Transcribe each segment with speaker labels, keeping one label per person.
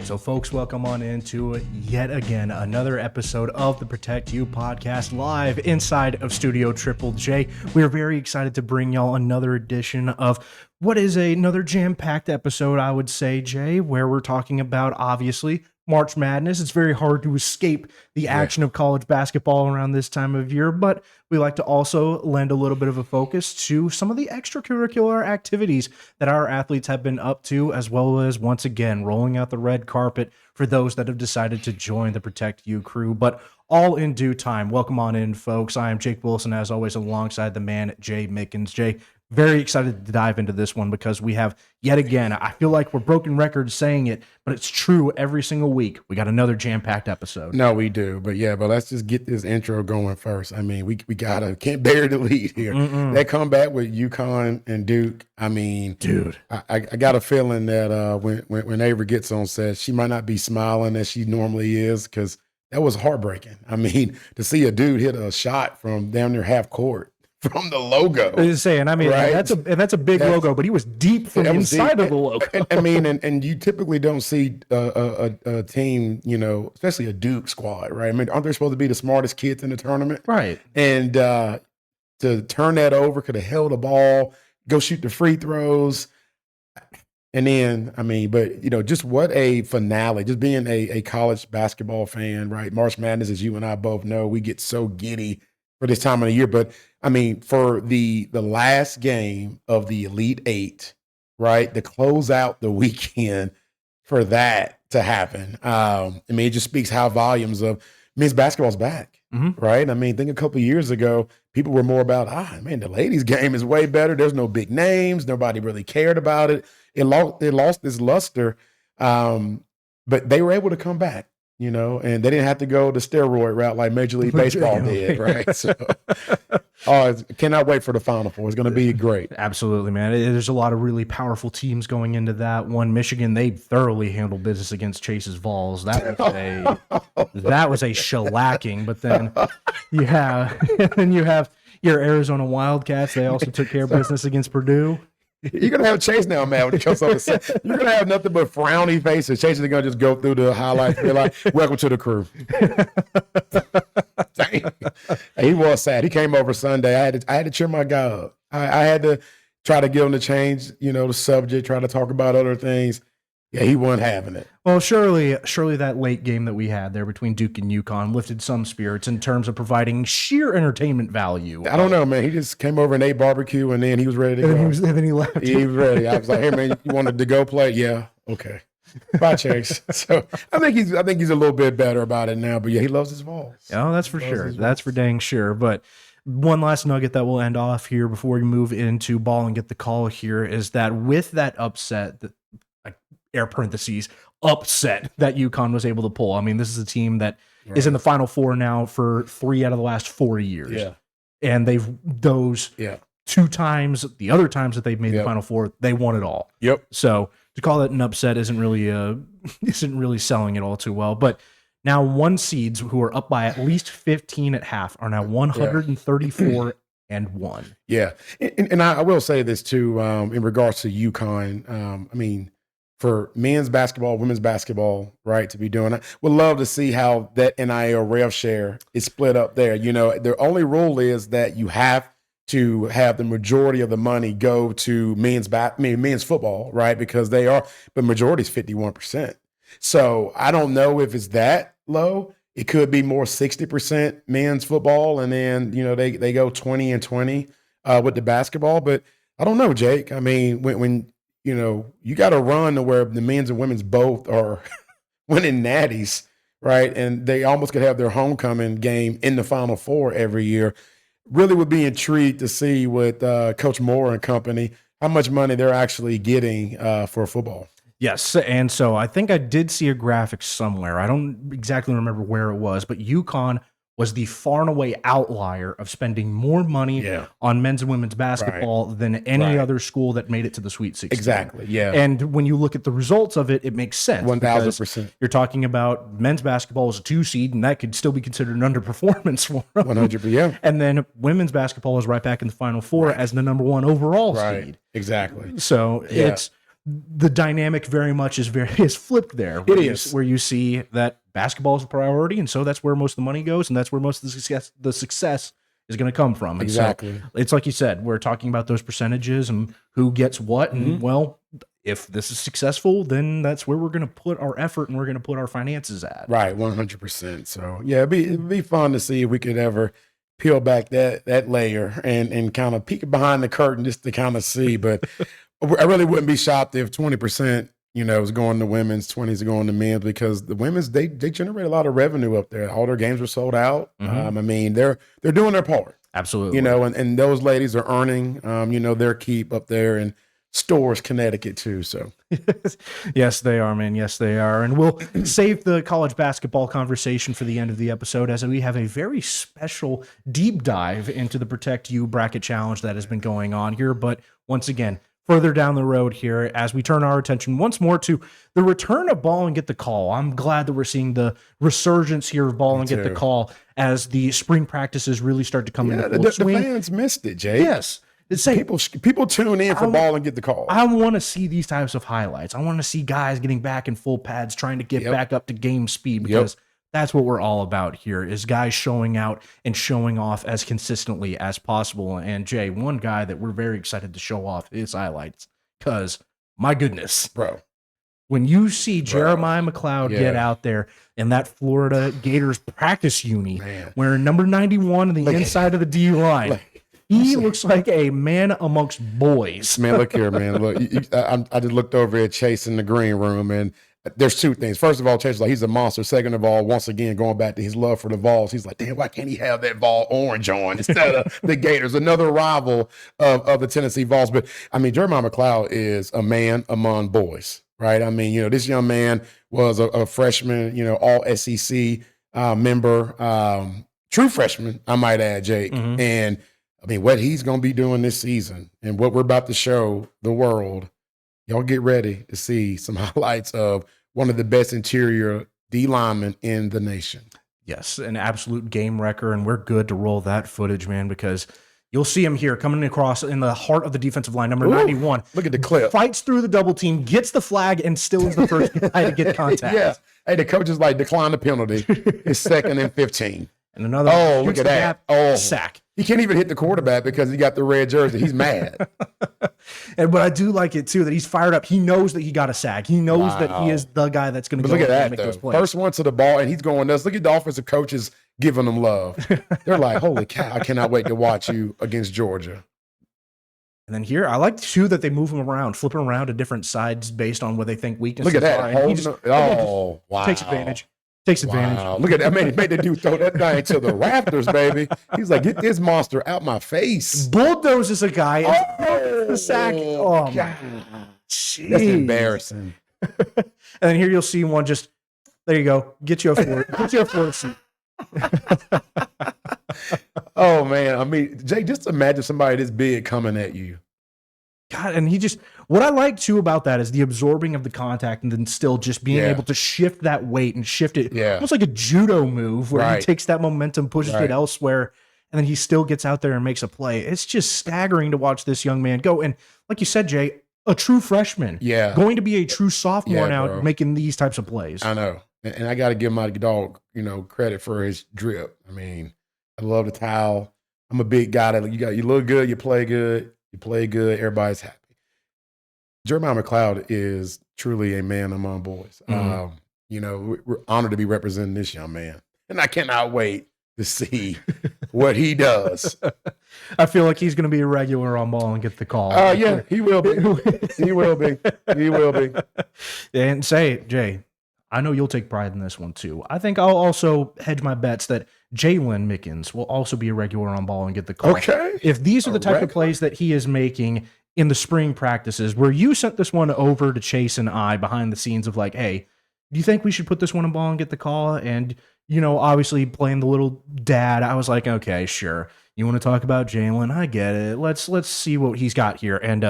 Speaker 1: So, folks, welcome on into yet again another episode of the Protect You podcast live inside of Studio Triple J. We are very excited to bring y'all another edition of what is another jam-packed episode, I would say, Jay, where we're talking about, obviously, March Madness. It's very hard to escape the action of college basketball around this time of year, but we like to also lend a little bit of a focus to some of the extracurricular activities that our athletes have been up to, as well as, once again, rolling out the red carpet for those that have decided to join the Protect You crew. But all in due time. Welcome on in, folks. I am Jake Wilson, as always, alongside the man, Jay Mickens. Jay, very excited to dive into this one because we have, yet again, I feel like we're broken records saying it, but it's true every single week. We got another jam-packed episode.
Speaker 2: No, we do. But let's just get this intro going first. I mean, we can't bury the lead here. That comeback with UConn and Duke, I mean,
Speaker 1: dude,
Speaker 2: I got a feeling that when Avery gets on set, she might not be smiling as she normally is because that was heartbreaking. I mean, to see a dude hit a shot from down near half court from the logo.
Speaker 1: I was saying, I mean,
Speaker 2: right?
Speaker 1: that's a big logo, but he was deep from inside of the logo.
Speaker 2: And you typically don't see a team, especially a Duke squad, right? I mean, aren't they supposed to be the smartest kids in the tournament?
Speaker 1: Right.
Speaker 2: And to turn that over, could have held the ball, go shoot the free throws. And then, I mean, but, just what a finale, just being a college basketball fan, right? March Madness, as you and I both know, we get so giddy for this time of the year. But I mean, for the last game of the Elite Eight, right, to close out the weekend for that to happen, I mean, it just speaks how volumes of men's basketball's back, right? I mean, think a couple of years ago, people were more about, the ladies' game is way better. There's no big names. Nobody really cared about it. It lost its luster, but they were able to come back. And they didn't have to go the steroid route like Major League Baseball did, right? So, cannot wait for the Final Four. It's going to be great.
Speaker 1: Absolutely, man. There's a lot of really powerful teams going into that one. Michigan, they thoroughly handled business against Chase's Vols. That was a shellacking. But then you have your Arizona Wildcats. They also took care of business against Purdue.
Speaker 2: You're going to have Chase now, man, when it comes on the set. You're going to have nothing but frowny faces. Chase is going to just go through the highlights and be like, welcome to the crew. Dang. He was sad. He came over Sunday. I had to cheer my guy up. I had to try to get him to change, the subject, try to talk about other things. Yeah, he wasn't having it.
Speaker 1: Well, surely that late game that we had there between Duke and UConn lifted some spirits in terms of providing sheer entertainment value.
Speaker 2: I don't know, man. He just came over and ate barbecue, and then he was ready to go.
Speaker 1: And then he left.
Speaker 2: He was ready. I was like, hey, man, you wanted to go play? Yeah, okay. Bye, Chase. So I think he's a little bit better about it now. But yeah, he loves his Vols.
Speaker 1: Oh, that's for sure. That's for dang sure. But one last nugget that we'll end off here before we move into ball and get the call here is that with that upset, air parentheses, upset that UConn was able to pull. I mean, this is a team that is in the Final Four now for 3 out of the last 4 years. Yeah. And those 2 times, the other times that they've made the Final Four, they won it all.
Speaker 2: Yep.
Speaker 1: So to call it an upset isn't really selling it all too well. But now 1 seeds who are up by at least 15 at half are now 134 and 1.
Speaker 2: Yeah. And I will say this too, in regards to UConn. I mean, for men's basketball, women's basketball, right, to be doing it. Would love to see how that NIL rev share is split up there. The only rule is that you have to have the majority of the money go to men's football, right, because the majority is 51%. So I don't know if it's that low. It could be more 60% men's football, and then, they go 20 and 20 with the basketball. But I don't know, Jake. I mean, when you got to run to where the men's and women's both are winning natties, right? And they almost could have their homecoming game in the Final Four every year. Really would be intrigued to see with Coach Moore and company how much money they're actually getting for football.
Speaker 1: Yes, and so I think I did see a graphic somewhere. I don't exactly remember where it was, but UConn was the far and away outlier of spending more money on men's and women's basketball than any other school that made it to the Sweet 16.
Speaker 2: Exactly, yeah.
Speaker 1: And when you look at the results of it, it makes sense.
Speaker 2: 1,000%.
Speaker 1: You're talking about men's basketball as a 2 seed, and that could still be considered an underperformance for them.
Speaker 2: 100%, yeah.
Speaker 1: And then women's basketball is right back in the Final Four as the number 1 overall seed.
Speaker 2: Exactly.
Speaker 1: So it's the dynamic very much is flipped there. Where you see that basketball is a priority, and so that's where most of the money goes, and that's where most of the success is going to come from. And
Speaker 2: exactly.
Speaker 1: So it's like you said, we're talking about those percentages and who gets what, and well, if this is successful, then that's where we're going to put our effort and we're going to put our finances at.
Speaker 2: Right, 100%. So yeah, it'd be fun to see if we could ever peel back that layer and kind of peek behind the curtain just to kind of see. But I really wouldn't be shocked if 20%, is going to women's, 20s is going to men's, because the women's they generate a lot of revenue up there. All their games are sold out. I mean, they're doing their part.
Speaker 1: Absolutely.
Speaker 2: And those ladies are earning their keep up there in Stores, Connecticut too. So
Speaker 1: yes, they are, man. Yes, they are. And we'll save the college basketball conversation for the end of the episode, as we have a very special deep dive into the Protect You bracket challenge that has been going on here. But once again, further down the road here, as we turn our attention once more to the return of Ball and Get the Call. I'm glad that we're seeing the resurgence here of Ball and Get the Call as the spring practices really start to come into full swing.
Speaker 2: The fans missed it, Jay.
Speaker 1: Yes.
Speaker 2: People tune in for Ball and Get the Call.
Speaker 1: I want to see these types of highlights. I want to see guys getting back in full pads, trying to get back up to game speed, because that's what we're all about here, is guys showing out and showing off as consistently as possible. And Jay, one guy that we're very excited to show off his highlights, because my goodness,
Speaker 2: bro,
Speaker 1: when you see Jeremiah McCloud get out there in that Florida Gators practice uni, wearing number 91 on the inside of the D line, he looks like a man amongst boys.
Speaker 2: Man, look here, man. Look, I just looked over at Chase in the green room, and there's two things. First of all, Chase is like, he's a monster. Second of all, once again, going back to his love for the Vols, he's like, damn, why can't he have that Vol orange on instead of the Gators? Another rival of the Tennessee Vols. But, I mean, Jeremiah McCloud is a man among boys, right? I mean, this young man was a freshman, all SEC member, true freshman, I might add, Jake. And, I mean, what he's going to be doing this season and what we're about to show the world, y'all get ready to see some highlights of one of the best interior D linemen in the nation.
Speaker 1: Yes, an absolute game wrecker, and we're good to roll that footage, man, because you'll see him here coming across in the heart of the defensive line, number 91.
Speaker 2: Look at the clip.
Speaker 1: Fights through the double team, gets the flag, and still is the first guy to get contact.
Speaker 2: Yeah. Hey, the coach is like, decline the penalty. It's 2nd and 15.
Speaker 1: And another
Speaker 2: look at that.
Speaker 1: Sack.
Speaker 2: He can't even hit the quarterback because he got the red jersey. He's mad.
Speaker 1: But I do like it, too, that he's fired up. He knows that he got a sack. He knows that he is the guy that's going to go
Speaker 2: look at that,
Speaker 1: and make those plays.
Speaker 2: First one to the ball, and he's going nuts. Look at the offensive coaches giving him love. They're like, holy cow, I cannot wait to watch you against Georgia.
Speaker 1: And then here, I like, too, that they move him around, flip him around to different sides based on what they think weaknesses
Speaker 2: are. Look at that.
Speaker 1: Wow. Takes advantage.
Speaker 2: Wow. Look at that. Man, he made the dude throw that thing to the rafters, baby. He's like, get this monster out my face.
Speaker 1: Bulldozes a guy. The sack. Oh, God. Jeez.
Speaker 2: That's embarrassing.
Speaker 1: And then here you'll see one just, there you go. Get you a floor seat.
Speaker 2: Oh, man. I mean, Jay, just imagine somebody this big coming at you.
Speaker 1: God, and what I like too about that is the absorbing of the contact and then still just being able to shift that weight and shift it almost like a judo move where he takes that momentum, pushes it elsewhere, and then he still gets out there and makes a play. It's just staggering to watch this young man go. And like you said, Jay, a true freshman, going to be a true sophomore now, making these types of plays.
Speaker 2: I know. And I got to give my dog, credit for his drip. I mean, I love the towel. I'm a big guy that you look good, you play good. You play good, everybody's happy. Jeremiah McCloud is truly a man among boys. We're honored to be representing this young man. And I cannot wait to see what he does.
Speaker 1: I feel like he's going to be a regular on Ball and Get the Call.
Speaker 2: Yeah, he will be. He will be. He will be.
Speaker 1: And say, Jay, I know you'll take pride in this one too. I think I'll also hedge my bets that Jalen Mickens will also be a regular on Ball and Get the Call.
Speaker 2: Okay.
Speaker 1: If these are the type of plays that he is making in the spring practices, where you sent this one over to Chase and I behind the scenes of like, hey, do you think we should put this one on Ball and Get the Call? And, obviously playing the little dad, I was like, okay, sure. You want to talk about Jalen? I get it. Let's see what he's got here. And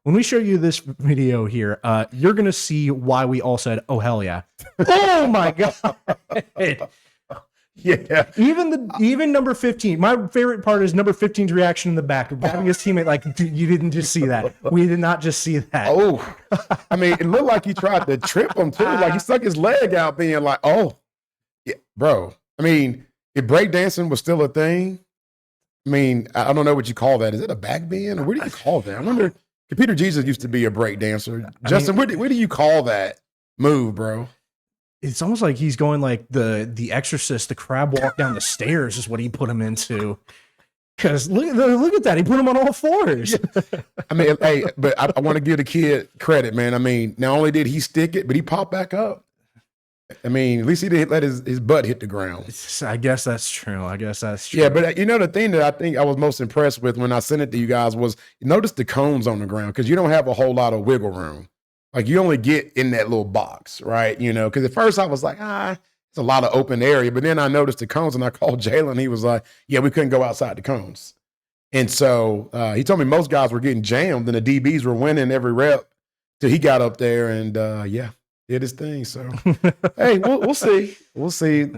Speaker 1: when we show you this video here, you're going to see why we all said, oh, hell yeah. Oh, my God.
Speaker 2: Yeah.
Speaker 1: Even number 15. My favorite part is number 15's reaction in the back of grabbing his teammate. Like, you didn't just see that. We did not just see that.
Speaker 2: Oh, I mean, it looked like he tried to trip him too. Like he stuck his leg out, being like, "Oh, yeah, bro." I mean, if breakdancing was still a thing, I mean, I don't know what you call that. Is it a back bend, or what do you call that? I wonder. Computer Jesus used to be a breakdancer. Justin, where do you call that move, bro?
Speaker 1: It's almost like he's going like the Exorcist, the crab walk down the stairs is what he put him into. Because look at that, he put him on all fours.
Speaker 2: Yeah. I mean, hey, but I want to give the kid credit, man. I mean, not only did he stick it, but he popped back up. I mean, at least he didn't let his butt hit the ground.
Speaker 1: I guess that's true.
Speaker 2: Yeah, but the thing that I think I was most impressed with when I sent it to you guys was, you notice the cones on the ground, because you don't have a whole lot of wiggle room. Like, you only get in that little box, right? Because at first I was like, it's a lot of open area. But then I noticed the cones, and I called Jalen. He was like, yeah, we couldn't go outside the cones. And so he told me most guys were getting jammed, and the DBs were winning every rep till he got up there and, did his thing. So, hey, we'll see. We'll see.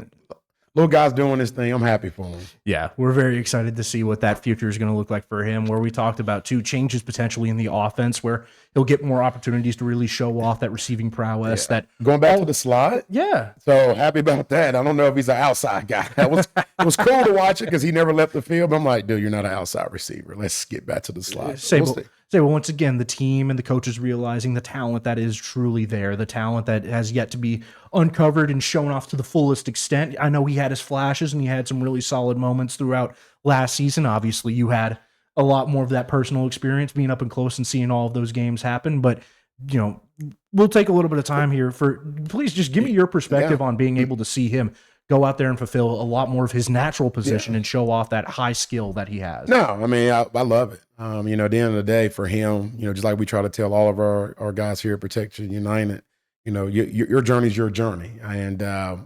Speaker 2: Little guy's doing his thing. I'm happy for him.
Speaker 1: Yeah, we're very excited to see what that future is going to look like for him, where we talked about two changes potentially in the offense, where he'll get more opportunities to really show off that receiving prowess.
Speaker 2: Yeah. That going back to the slot.
Speaker 1: Yeah.
Speaker 2: So happy about that. I don't know if he's an outside guy. It was cool to watch it because he never left the field. But I'm like, dude, you're not an outside receiver. Let's get back to the slot.
Speaker 1: Well, once again, the team and the coaches realizing the talent that is truly there, the talent that has yet to be uncovered and shown off to the fullest extent. I know he had his flashes and he had some really solid moments throughout last season. Obviously, you had a lot more of that personal experience being up and close and seeing all of those games happen. But, we'll take a little bit of time here please just give me your perspective on being able to see him go out there and fulfill a lot more of his natural position and show off that high skill that he has.
Speaker 2: No, I mean, I love it. At the end of the day, for him, just like we try to tell all of our guys here at Protection United, your journey is your journey. And, I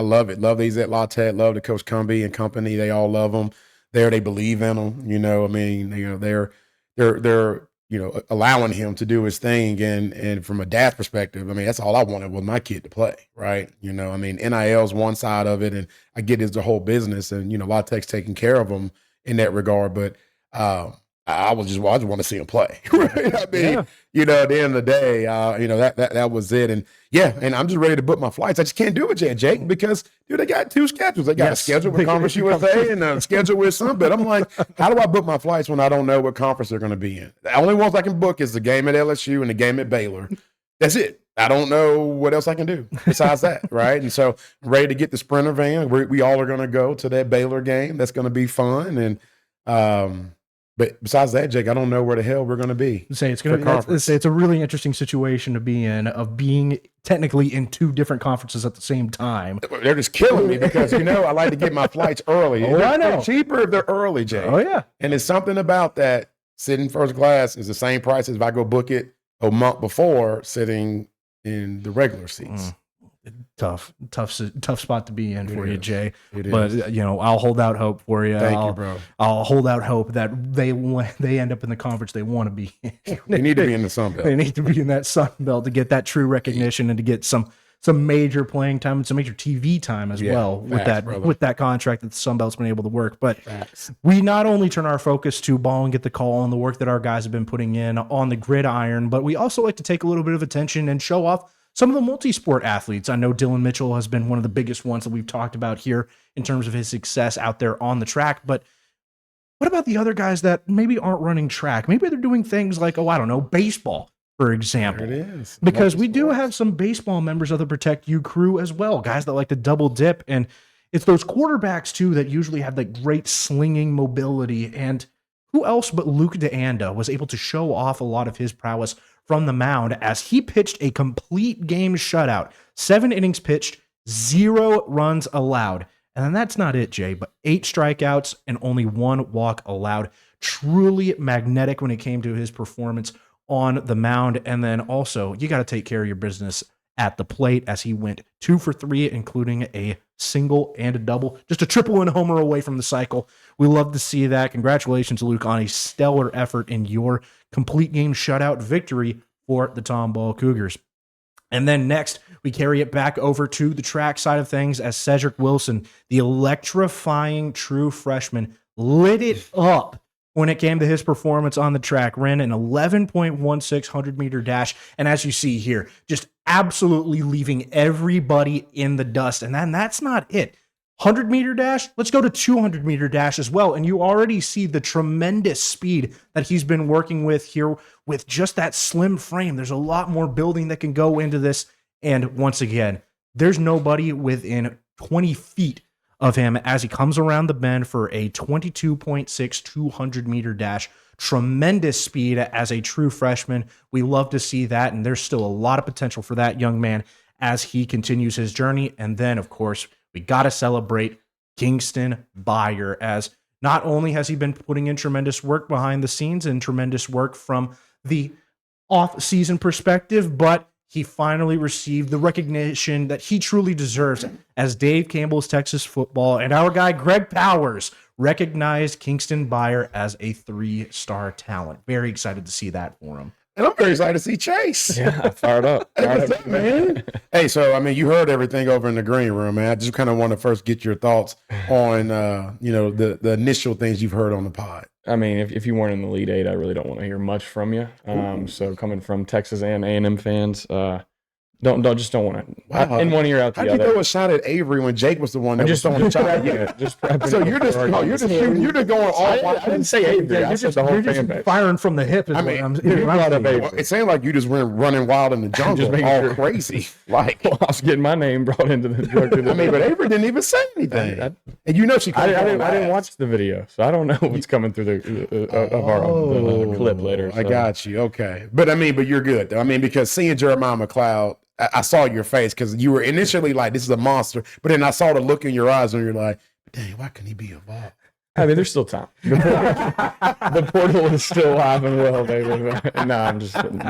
Speaker 2: love it. Love these at La Tech, love the Coach Cumbie and company. They all love him. They believe in him. They're allowing him to do his thing. And from a dad's perspective, I mean, that's all I wanted was my kid to play, right? NIL is one side of it, and I get it's the whole business, and, La Tech's taking care of him in that regard. But I just want to see him play. Right? I mean, at the end of the day, that was it. And and I'm just ready to book my flights. I just can't do it yet, Jake, because they got two schedules. They got a schedule with Conference USA and a schedule with Sunbelt. I'm like, how do I book my flights when I don't know what conference they're going to be in? The only ones I can book is the game at LSU and the game at Baylor. That's it. I don't know what else I can do besides that, right? And so I'm ready to get the Sprinter van. We all are going to go to that Baylor game. That's going to be fun. And but besides that, Jake, I don't know where the hell we're going to be.
Speaker 1: It's a really interesting situation to be in, of being technically in two different conferences at the same time.
Speaker 2: They're just killing me because, I like to get my flights early.
Speaker 1: I know.
Speaker 2: They're cheaper if they're early, Jake.
Speaker 1: Oh, yeah.
Speaker 2: And it's something about that. Sitting first class is the same price as if I go book it a month before sitting in the regular seats.
Speaker 1: Tough spot to be in for you, Jay.
Speaker 2: But
Speaker 1: I'll hold out hope for you.
Speaker 2: Thank you, bro.
Speaker 1: I'll hold out hope that they end up in the conference they want to be in.
Speaker 2: They need to be in the Sun Belt.
Speaker 1: They need to be in that Sun Belt to get that true recognition and to get some major playing time and some major TV time as well with that contract that the Sun Belt's been able to work. But we not only turn our focus to ball and get the call on the work that our guys have been putting in on the gridiron, but we also like to take a little bit of attention and show off some of the multi-sport athletes. I know Dylan Mitchell has been one of the biggest ones that we've talked about here in terms of his success out there on the track. But what about the other guys that maybe aren't running track? Maybe they're doing things like, baseball, for example.
Speaker 2: There it is.
Speaker 1: Because we do have some baseball members of the Protect You crew as well, guys that like to double dip. And it's those quarterbacks, too, that usually have that great slinging mobility. And who else but Luke Deanda was able to show off a lot of his prowess from the mound as he pitched a complete game shutout. 7 innings pitched, 0 runs allowed. And then that's not it, Jay, but 8 strikeouts and only 1 walk allowed. Truly magnetic when it came to his performance on the mound. And then also, you got to take care of your business at the plate as he went 2 for 3, including a single and a double, just a triple and homer away from the cycle. We love to see that. Congratulations, Luke, on a stellar effort in your complete game shutout victory for the Tomball Cougars. And then next, we carry it back over to the track side of things as Cedric Wilson, the electrifying true freshman, lit it up when it came to his performance on the track, ran an 11.16 100-meter dash. And as you see here, just absolutely leaving everybody in the dust. And then that's not it. 100-meter dash, let's go to 200-meter dash as well. And you already see the tremendous speed that he's been working with here with just that slim frame. There's a lot more building that can go into this. And once again, there's nobody within 20 feet of him as he comes around the bend for a 22.6 200-meter dash. Tremendous speed as a true freshman. We love to see that, and there's still a lot of potential for that young man as he continues his journey. And then, of course, we got to celebrate Kingston Byer, as not only has he been putting in tremendous work behind the scenes and tremendous work from the off-season perspective, but he finally received the recognition that he truly deserves as Dave Campbell's Texas Football and our guy Greg Powers recognized Kingston Byer as a 3-star talent. Very excited to see that for him.
Speaker 2: And I'm very excited to see Chase.
Speaker 3: Yeah, fired up.
Speaker 2: What's up, man? Hey, so, I mean, you heard everything over in the green room, man. I just kind of want to first get your thoughts on, the initial things you've heard on the pod.
Speaker 3: I mean, if you weren't in the Elite Eight, I really don't want to hear much from you. So coming from Texas and A&M fans, don't want to.
Speaker 2: Wow.
Speaker 3: In one ear, out the
Speaker 2: How'd
Speaker 3: other.
Speaker 2: you throw a shot at Avery when Jake was the one that was throwing the shot?
Speaker 3: Yeah, just prepping.
Speaker 2: So you're just going all
Speaker 3: I didn't say Avery. I said the whole fan base.
Speaker 1: Firing from the hip.
Speaker 2: I mean, it sounded like you just went running wild in the jungle,
Speaker 3: Just making
Speaker 2: all
Speaker 3: sure.
Speaker 2: crazy. Like,
Speaker 3: Well, I was getting my name brought into the drug.
Speaker 2: I mean, but Avery didn't even say anything.
Speaker 3: I
Speaker 2: And you know she.
Speaker 3: I didn't watch the video, so I don't know what's coming through the clip later.
Speaker 2: I
Speaker 3: so.
Speaker 2: got you. Okay, but you're good. I mean, because seeing Jeremiah McCloud, I saw your face because you were initially like, "This is a monster," but then I saw the look in your eyes, and you're like, "Dang, why couldn't he be involved?"
Speaker 3: I mean, there's still time. The portal is still alive and well, baby. No, I'm just kidding.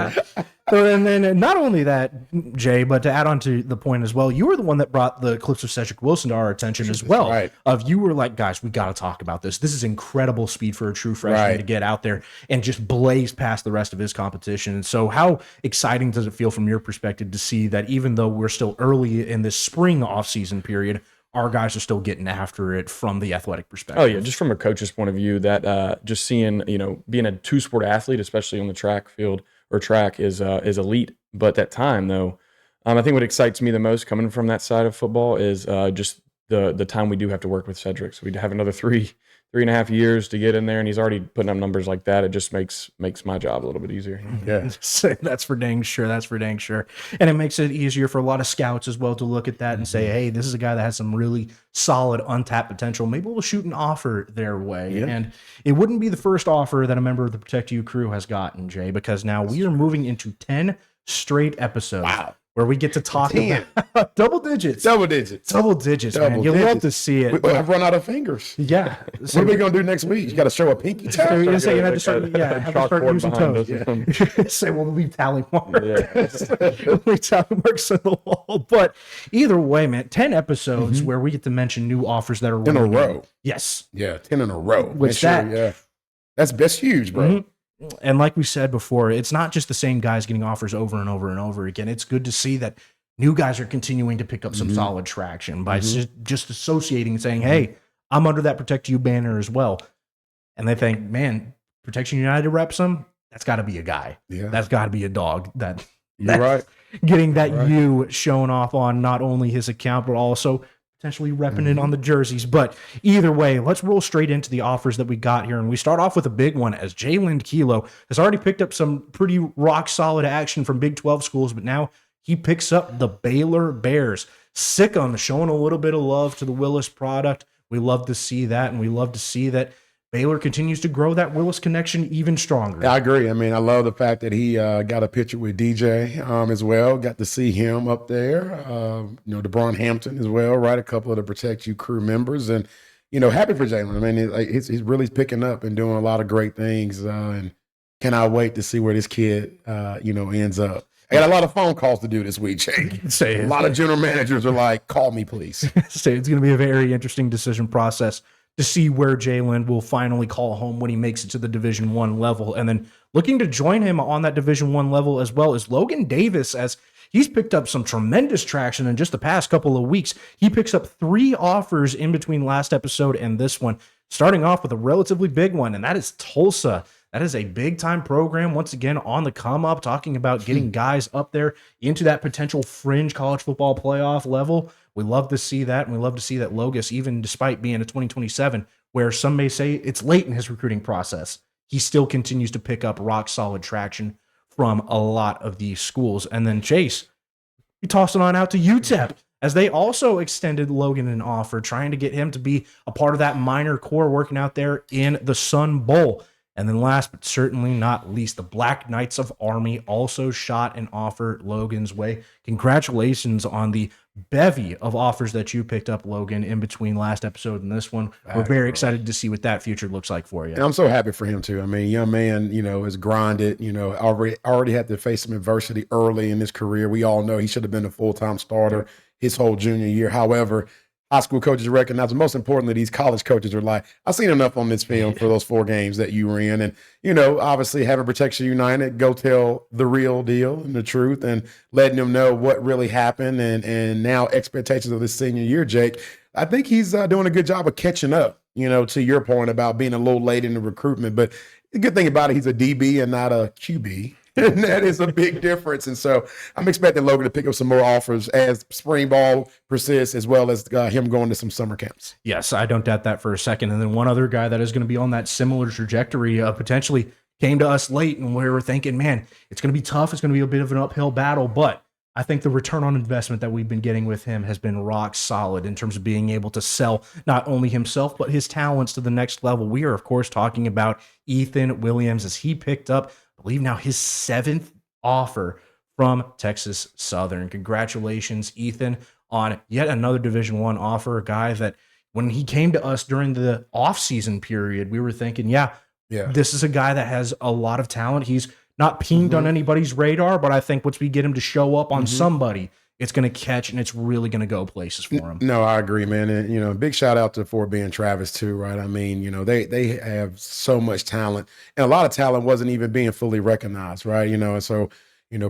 Speaker 1: So, and then not only that, Jay, but to add on to the point as well, you were the one that brought the clips of Cedric Wilson to our attention as well.
Speaker 2: Right.
Speaker 1: You were like, guys, we got to talk about this. This is incredible speed for a true freshman
Speaker 2: Right.
Speaker 1: to get out there and just blaze past the rest of his competition. And so how exciting does it feel from your perspective to see that even though we're still early in this spring off-season period, our guys are still getting after it from the athletic perspective?
Speaker 3: Oh yeah, just from a coach's point of view, that just seeing, being a two-sport athlete, especially on the track field or track, is elite. But that time though, I think what excites me the most coming from that side of football is just the time we do have to work with Cedric. So we'd have another 3.5 years to get in there, and he's already putting up numbers like that. It just makes my job a little bit easier.
Speaker 2: Yeah.
Speaker 1: That's for dang sure. That's for dang sure. And it makes it easier for a lot of scouts as well to look at that and say, hey, this is a guy that has some really solid untapped potential. Maybe we'll shoot an offer their way.
Speaker 2: Yeah.
Speaker 1: And it wouldn't be the first offer that a member of the Protect You crew has gotten, Jay, because now we are moving into 10 straight episodes.
Speaker 2: Wow.
Speaker 1: Where we get to talk
Speaker 2: 10.
Speaker 1: about double digits, man.
Speaker 2: Double
Speaker 1: You love to see it.
Speaker 2: I've run out of fingers.
Speaker 1: Yeah.
Speaker 2: What are we gonna do next week? You got to show a pinky toe.
Speaker 1: So you're gonna say you have to start, have to start using toes.
Speaker 3: Yeah.
Speaker 1: Say, well, leave tally marks. Leave tally marks on the wall. But either way, man, 10 episodes where we get to mention new offers that are
Speaker 2: In a
Speaker 1: rolling
Speaker 2: row.
Speaker 1: Yes.
Speaker 2: Yeah, 10 in a row.
Speaker 1: Which
Speaker 2: Yeah, that's huge, bro.
Speaker 1: Mhm. And like we said before, it's not just the same guys getting offers over and over and over again. It's good to see that new guys are continuing to pick up some solid traction by just associating and saying, hey, I'm under that Protect You banner as well. And they think, man, Protection United reps him. That's got to be a guy.
Speaker 2: Yeah,
Speaker 1: That's got to be a dog.
Speaker 2: you're right.
Speaker 1: Getting that
Speaker 2: Right.
Speaker 1: U shown off on not only his account, but also potentially repping it on the jerseys. But either way, let's roll straight into the offers that we got here. And we start off with a big one as Jalen Kilo has already picked up some pretty rock solid action from Big 12 schools, but now he picks up the Baylor Bears. Sick on showing a little bit of love to the Willis product. We love to see that, and we love to see that Baylor continues to grow that Willis connection even stronger.
Speaker 2: I agree. I mean, I love the fact that he got a picture with DJ as well. Got to see him up there. DeBron Hampton as well, right? A couple of the Protect You crew members. And, happy for Jalen. I mean, he's really picking up and doing a lot of great things. And cannot wait to see where this kid, ends up. I got a lot of phone calls to do this week, Jake. A lot of general managers are like, call me, please.
Speaker 1: It's going to be a very interesting decision process to see where Jalen will finally call home when he makes it to the Division I level. And then looking to join him on that Division I level as well as Logan Davis, as he's picked up some tremendous traction in just the past couple of weeks. He picks up 3 offers in between last episode and this one, starting off with a relatively big one, and that is Tulsa. That is a big-time program, once again, on the come-up, talking about getting guys up there into that potential fringe college football playoff level. We love to see that, and we love to see that Logus, even despite being a 2027, where some may say it's late in his recruiting process, he still continues to pick up rock-solid traction from a lot of these schools. And then Chase, you toss it on out to UTEP, as they also extended Logan an offer, trying to get him to be a part of that minor core working out there in the Sun Bowl. And then last but certainly not least, the Black Knights of Army also shot an offer Logan's way. Congratulations on the bevy of offers that you picked up, Logan, in between last episode and this one. We're very excited to see what that future looks like for you.
Speaker 2: And I'm so happy for him too. I mean, young man, has grinded, already had to face some adversity early in his career. We all know he should have been a full-time starter his whole junior year. However, high school coaches recognize, and most importantly, these college coaches are like, I've seen enough on this film for those 4 games that you were in. And, obviously having Protection United go tell the real deal and the truth and letting them know what really happened and now expectations of this senior year, Jake. I think he's doing a good job of catching up, to your point about being a little late in the recruitment. But the good thing about it, he's a DB and not a QB. And that is a big difference. And so I'm expecting Logan to pick up some more offers as spring ball persists, as well as him going to some summer camps.
Speaker 1: Yes, I don't doubt that for a second. And then one other guy that is going to be on that similar trajectory potentially came to us late, and we were thinking, man, it's going to be tough. It's going to be a bit of an uphill battle. But I think the return on investment that we've been getting with him has been rock solid in terms of being able to sell not only himself, but his talents to the next level. We are, of course, talking about Ethan Williams, as he picked up, I believe now, his 7th offer from Texas Southern. Congratulations, Ethan, on yet another Division I offer. A guy that when he came to us during the offseason period, we were thinking, this is a guy that has a lot of talent. He's not pinged on anybody's radar, but I think once we get him to show up on somebody, it's going to catch and it's really going to go places for him.
Speaker 2: No, I agree, man. And, big shout out to Fort Bend Travis too, right? I mean, they have so much talent, and a lot of talent wasn't even being fully recognized, right? And so,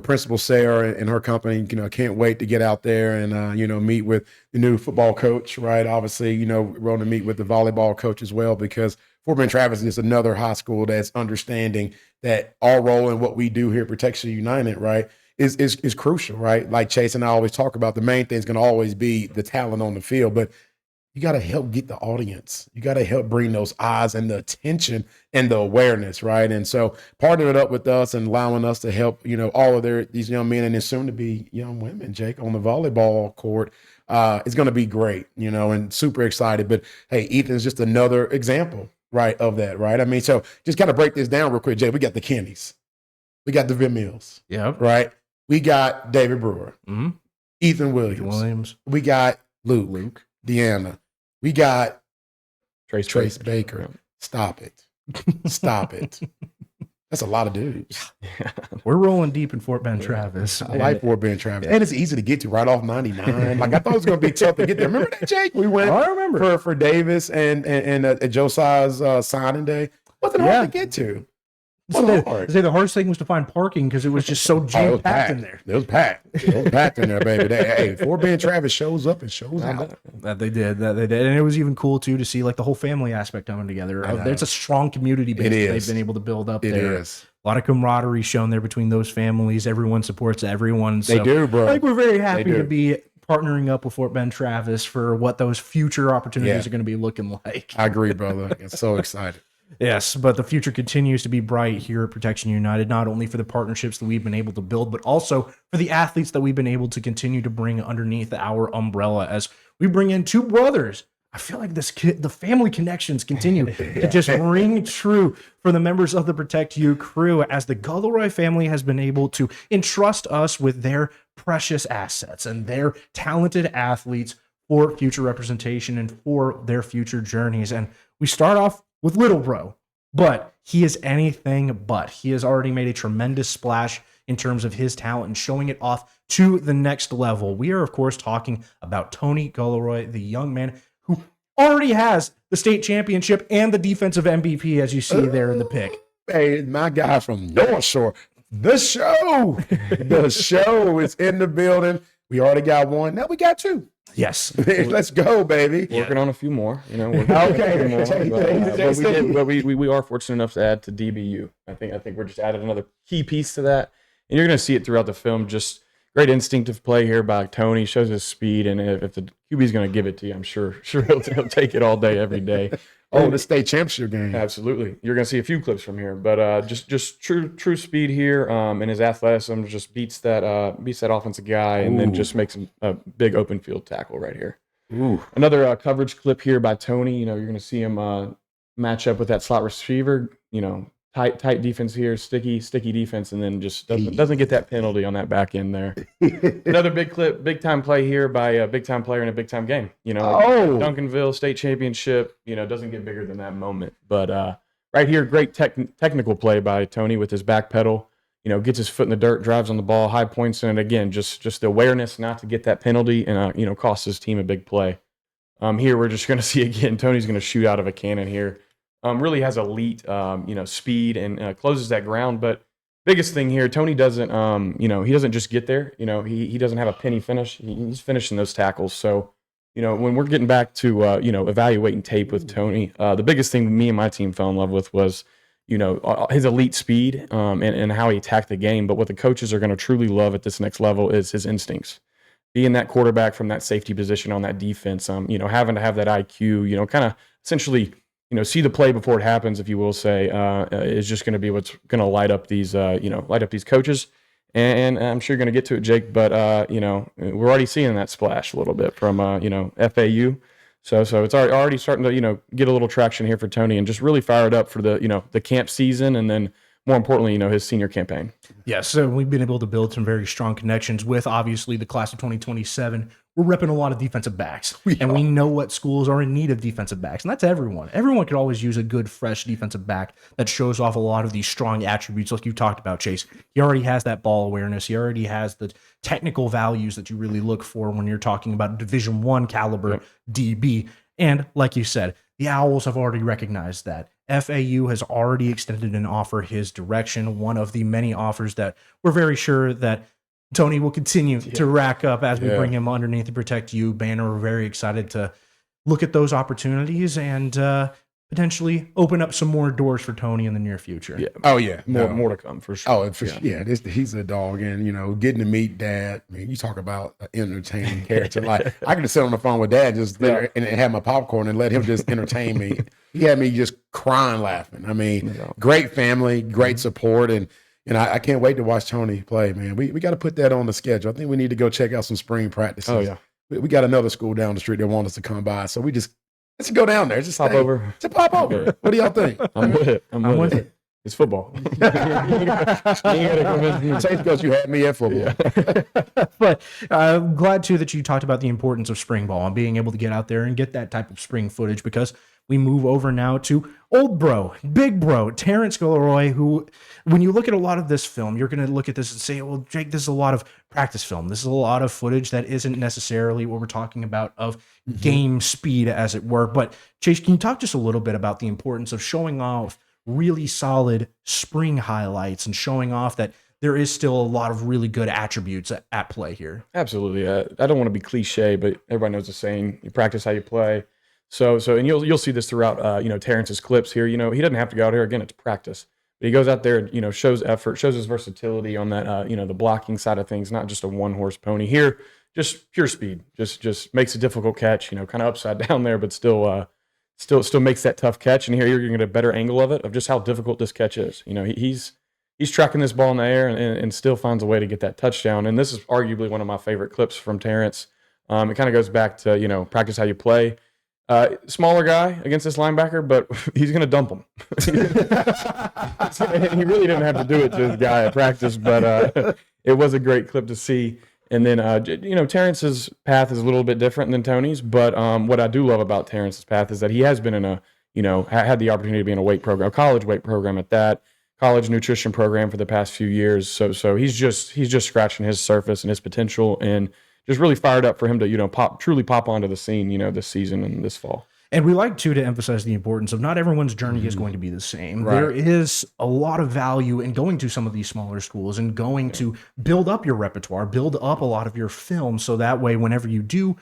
Speaker 2: Principal Sarah and her company, can't wait to get out there and, meet with the new football coach, right? Obviously, we're going to meet with the volleyball coach as well, because Fort Bend Travis is another high school that's understanding that our role in what we do here at Protection United, right, is crucial, right? Like Chase and I always talk about, the main thing is going to always be the talent on the field, but you got to help get the audience. You got to help bring those eyes and the attention and the awareness, right? And so partnering it up with us and allowing us to help, all of these young men and soon to be young women, Jake, on the volleyball court, is going to be great, and super excited. But hey, Ethan's just another example, right, of that, right? I mean, so just kind of break this down real quick, Jake. We got the Kennys. We got the Vin Mills.
Speaker 1: Yeah.
Speaker 2: Right? We got David Brewer. Ethan Williams. We got Luke. Deanda. We got Trace Baker. Yeah. Stop it. Stop it. That's a lot of dudes.
Speaker 1: Yeah. We're rolling deep in Fort Bend Travis.
Speaker 2: I like Fort Bend Travis. And it's easy to get to right off 99. Like, I thought it was going to be tough to get there. Remember that, Jake? We went for Davis and Josiah's signing day. Wasn't hard to get to.
Speaker 1: The hardest thing was to find parking because it was just so jam-packed in there.
Speaker 2: It was packed. It was packed in there, baby. Hey, Fort Bend Travis shows up and shows out.
Speaker 1: That they did. And it was even cool, too, to see like the whole family aspect coming together. There's a strong community base that they've been able to build up there.
Speaker 2: It is.
Speaker 1: A lot of camaraderie shown there between those families. Everyone supports everyone. So
Speaker 2: they do, bro.
Speaker 1: I think we're very happy to be partnering up with Fort Bend Travis for what those future opportunities are going to be looking like.
Speaker 2: I agree, brother. I'm so excited.
Speaker 1: Yes, but the future continues to be bright here at Protection United, not only for the partnerships that we've been able to build, but also for the athletes that we've been able to continue to bring underneath our umbrella as we bring in 2 brothers. I feel like the family connections continue to just ring true for the members of the Protect You crew, as the Gulleroy family has been able to entrust us with their precious assets and their talented athletes for future representation and for their future journeys. And we start off with little bro, but he is anything but. He has already made a tremendous splash in terms of his talent and showing it off to the next level. We are, of course, talking about Tony Gulleroy, the young man who already has the state championship and the defensive MVP, as you see there in the pick.
Speaker 2: Hey, my guy from North Shore, The show is in the building. We already got one. Now we got two.
Speaker 1: Yes.
Speaker 2: Let's go, baby.
Speaker 3: Working on a few more, But we are fortunate enough to add to DBU. I think we're just added another key piece to that, and you're going to see it throughout the film. Just great instinctive play here by Tony. Shows his speed, and if the QB is going to give it to you, I'm sure he'll take it all day, every day.
Speaker 2: The state championship game.
Speaker 3: Absolutely. You're going to see a few clips from here, but just true speed here, and his athleticism just beats that offensive guy, and then just makes a big open field tackle right here.
Speaker 2: Ooh.
Speaker 3: Another coverage clip here by Tony. You're going to see him match up with that slot receiver. Tight defense here, sticky defense, and then just doesn't get that penalty on that back end there. Another big clip, big time play here by a big time player in a big time game. Duncanville state championship. Doesn't get bigger than that moment. But right here, great technical play by Tony with his back pedal. Gets his foot in the dirt, drives on the ball, high points, and again, just the awareness not to get that penalty, and costs his team a big play. Here we're just going to see again, Tony's going to shoot out of a cannon here. Really has elite, speed and closes that ground. But biggest thing here, Tony doesn't, he doesn't just get there. He doesn't have a penny finish. He's finishing those tackles. So, when we're getting back to, evaluating tape with Tony, the biggest thing me and my team fell in love with was, his elite speed and how he attacked the game. But what the coaches are going to truly love at this next level is his instincts. Being that quarterback from that safety position on that defense, having to have that IQ, kind of essentially – see the play before it happens, if you will say, is just going to be what's going to light up these coaches. And I'm sure you're going to get to it, Jake, but, we're already seeing that splash a little bit from, FAU. So it's already starting to, get a little traction here for Tony and just really fire it up for the camp season and then more importantly, his senior campaign.
Speaker 1: Yes, so we've been able to build some very strong connections with, obviously, the class of 2027. We're repping a lot of defensive backs, and we know what schools are in need of defensive backs, and that's everyone. Everyone could always use a good, fresh defensive back that shows off a lot of these strong attributes like you talked about, Chase. He already has that ball awareness. He already has the technical values that you really look for when you're talking about Division I caliber DB. And like you said, the Owls have already recognized that. FAU has already extended an offer his direction, one of the many offers that we're very sure that Tony will continue to rack up as we bring him underneath the Protect You banner. We're very excited to look at those opportunities and potentially open up some more doors for Tony in the near future.
Speaker 3: Yeah. Oh, yeah. More to come for sure.
Speaker 2: Oh, for sure. Yeah, he's a dog. And, getting to meet Dad, I mean, you talk about an entertaining character. Like, I could just sit on the phone with Dad just there and have my popcorn and let him just entertain me. He had me just crying laughing. I mean, great family, great support. And I can't wait to watch Tony play, man. We got to put that on the schedule. I think we need to go check out some spring practices. Oh, yeah. We got another school down the street that want us to come by. So let's go down there. Just
Speaker 3: pop over.
Speaker 2: Just pop over. Okay. What do y'all think?
Speaker 3: I'm with it. I'm with it. It's football.
Speaker 2: Chase goes, you had me at football.
Speaker 1: Yeah. But I'm glad, too, that you talked about the importance of spring ball and being able to get out there and get that type of spring footage because we move over now to old bro, big bro, Terrence Gilroy, who, when you look at a lot of this film, you're going to look at this and say, well, Jake, this is a lot of practice film. This is a lot of footage that isn't necessarily what we're talking about of game speed, as it were. But Chase, can you talk just a little bit about the importance of showing off really solid spring highlights and showing off that there is still a lot of really good attributes at play here?
Speaker 3: Absolutely. I don't want to be cliche, but everybody knows the saying, you practice how you play. So, and you'll see this throughout, Terrence's clips here. He doesn't have to go out here again; it's practice. But he goes out there and shows effort, shows his versatility on that, the blocking side of things. Not just a one-horse pony here, just pure speed. Just makes a difficult catch, kind of upside down there, but still makes that tough catch. And here you're going to get a better angle of it of just how difficult this catch is. He's tracking this ball in the air and still finds a way to get that touchdown. And this is arguably one of my favorite clips from Terrence. It kind of goes back to practice how you play. Smaller guy against this linebacker, but he's going to dump him. He really didn't have to do it to this guy at practice, but it was a great clip to see. And then, Terrence's path is a little bit different than Tony's, but what I do love about Terrence's path is that he has been in had the opportunity to be in a weight program, a college weight program at that, college nutrition program for the past few years. So he's just scratching his surface and his potential and just really fired up for him to, truly pop onto the scene, this season and this fall.
Speaker 1: And we like to emphasize the importance of not everyone's journey is going to be the same.
Speaker 2: Right.
Speaker 1: There is a lot of value in going to some of these smaller schools and going to build up your repertoire, build up a lot of your film, so that way whenever you do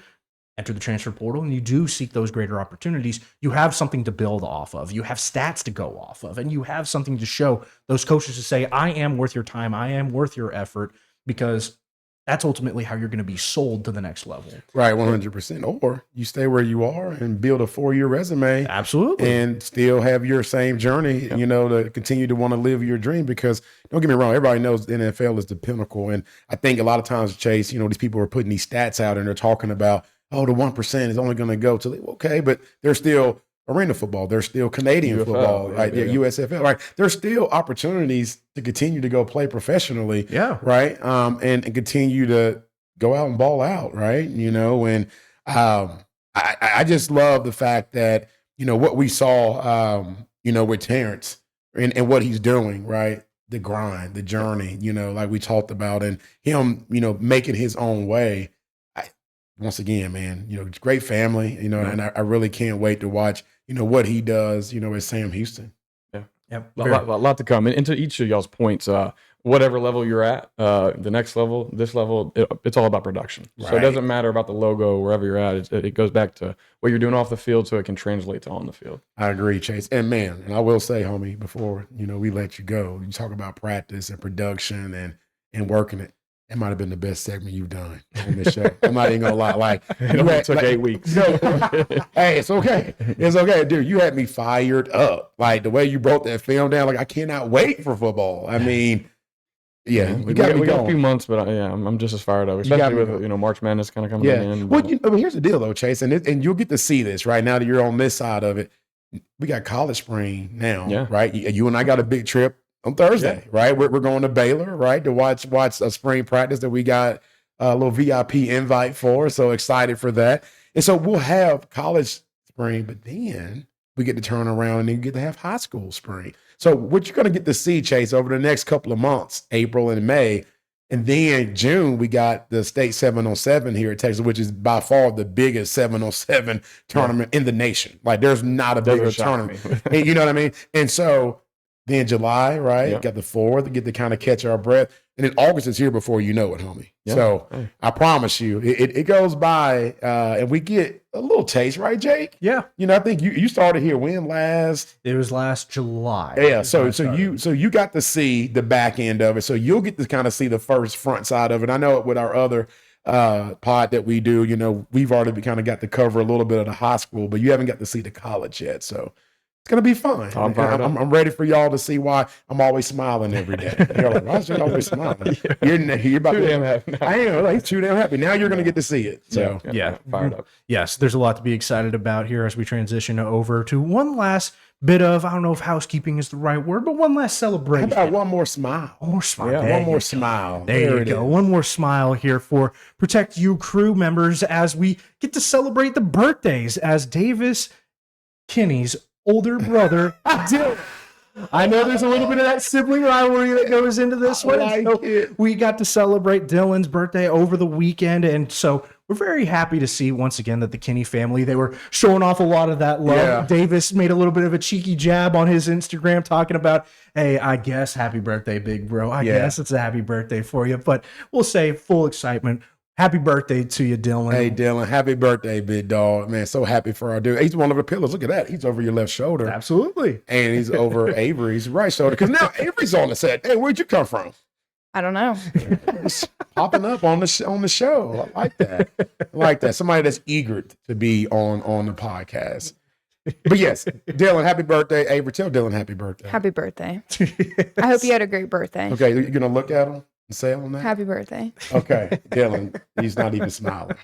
Speaker 1: enter the transfer portal and you do seek those greater opportunities, you have something to build off of. You have stats to go off of, and you have something to show those coaches to say, I am worth your time, I am worth your effort, because that's ultimately how you're going to be sold to the next level.
Speaker 2: Right, 100%. Or you stay where you are and build a 4-year resume.
Speaker 1: Absolutely.
Speaker 2: And still have your same journey, to continue to want to live your dream. Because don't get me wrong, everybody knows the NFL is the pinnacle. And I think a lot of times, Chase, these people are putting these stats out and they're talking about, the 1% is only going to go to, okay, but there's still arena football. There's still Canadian
Speaker 3: UFL,
Speaker 2: football, right? Yeah, USFL, right? There's still opportunities to continue to go play professionally, right? And continue to go out and ball out, right? And I just love the fact that, what we saw, with Terrence and what he's doing, right? The grind, the journey, like we talked about, and him, making his own way. Once again, man, great family, and I really can't wait to watch, what he does, as Sam Houston.
Speaker 3: Yeah. Yep. A lot to come. And to each of y'all's points, whatever level you're at, the next level, this level, it's all about production. Right. So it doesn't matter about the logo, wherever you're at. It goes back to what you're doing off the field so it can translate to on the field.
Speaker 2: I agree, Chase. And and I will say, homie, before, we let you go, you talk about practice and production and working it. It might have been the best segment you've done on this show. I'm not even gonna lie. Like,
Speaker 3: it took 8 weeks.
Speaker 2: Hey, it's okay. It's okay, dude. You had me fired up. Like the way you broke that film down. Like I cannot wait for football. I mean, we got
Speaker 3: a few months, but I'm just as fired up, especially with March Madness kind of coming in.
Speaker 2: Well, here's the deal though, Chase, and you'll get to see this right now that you're on this side of it. We got college spring now, right? You and I got a big trip on Thursday, right? We're going to Baylor, right, to watch a spring practice that we got a little VIP invite for. So excited for that. And so we'll have college spring, but then we get to turn around and then get to have high school spring. So what you're going to get to see, Chase, over the next couple of months, April and May, and then June, we got the state 7-on-7 here at Texas, which is by far the biggest 7-on-7 tournament in the nation. Like there's not a bigger tournament. And you know what I mean? And so then July, right? Got the 4th, get to kind of catch our breath. And then August is here before you know it, homie. Yeah. So I promise you, it goes by and we get a little taste, right, Jake?
Speaker 1: Yeah.
Speaker 2: I think you started here when last?
Speaker 1: It was last July.
Speaker 2: Yeah. So you got to see the back end of it. So you'll get to kind of see the front side of it. I know with our other pod that we do, we've already kind of got to cover a little bit of the high school, but you haven't got to see the college yet. So it's going to be fun. I'm ready for y'all to see why I'm always smiling every day. You're like, why is he always smiling? You're about
Speaker 3: too damn happy.
Speaker 2: I am. He's too damn happy. Now you're going to get to see it. So
Speaker 3: fired up.
Speaker 1: Yes, there's a lot to be excited about here as we transition over to one last bit of, I don't know if housekeeping is the right word, but one last celebration.
Speaker 2: How about one more smile?
Speaker 1: One more smile.
Speaker 2: Yeah, one more smile.
Speaker 1: There you go. One more smile here for Protect You crew members as we get to celebrate the birthdays as Davis Kinney's older brother, Dylan. I know there's a little bit of that sibling rivalry that goes into this one. We got to celebrate Dylan's birthday over the weekend, and so we're very happy to see once again that the Kinney family, they were showing off a lot of that love. Yeah. Davis made a little bit of a cheeky jab on his Instagram talking about, hey, I guess happy birthday, big bro. I guess it's a happy birthday for you, but we'll say full excitement. Happy birthday to you, Dylan.
Speaker 2: Hey, Dylan. Happy birthday, big dog. Man, so happy for our dude. He's one of the pillars. Look at that. He's over your left shoulder.
Speaker 1: Absolutely.
Speaker 2: And he's over Avery's right shoulder. Because now Avery's on the set. Hey, where'd you come from?
Speaker 4: I don't know.
Speaker 2: Popping up on the show. I like that. Somebody that's eager to be on the podcast. But yes, Dylan, happy birthday. Avery, tell Dylan happy birthday.
Speaker 4: Happy birthday. I hope you had a great birthday.
Speaker 2: Okay, you're going to look at him? Say on that?
Speaker 4: Happy birthday.
Speaker 2: Okay, Dylan, he's not even smiling.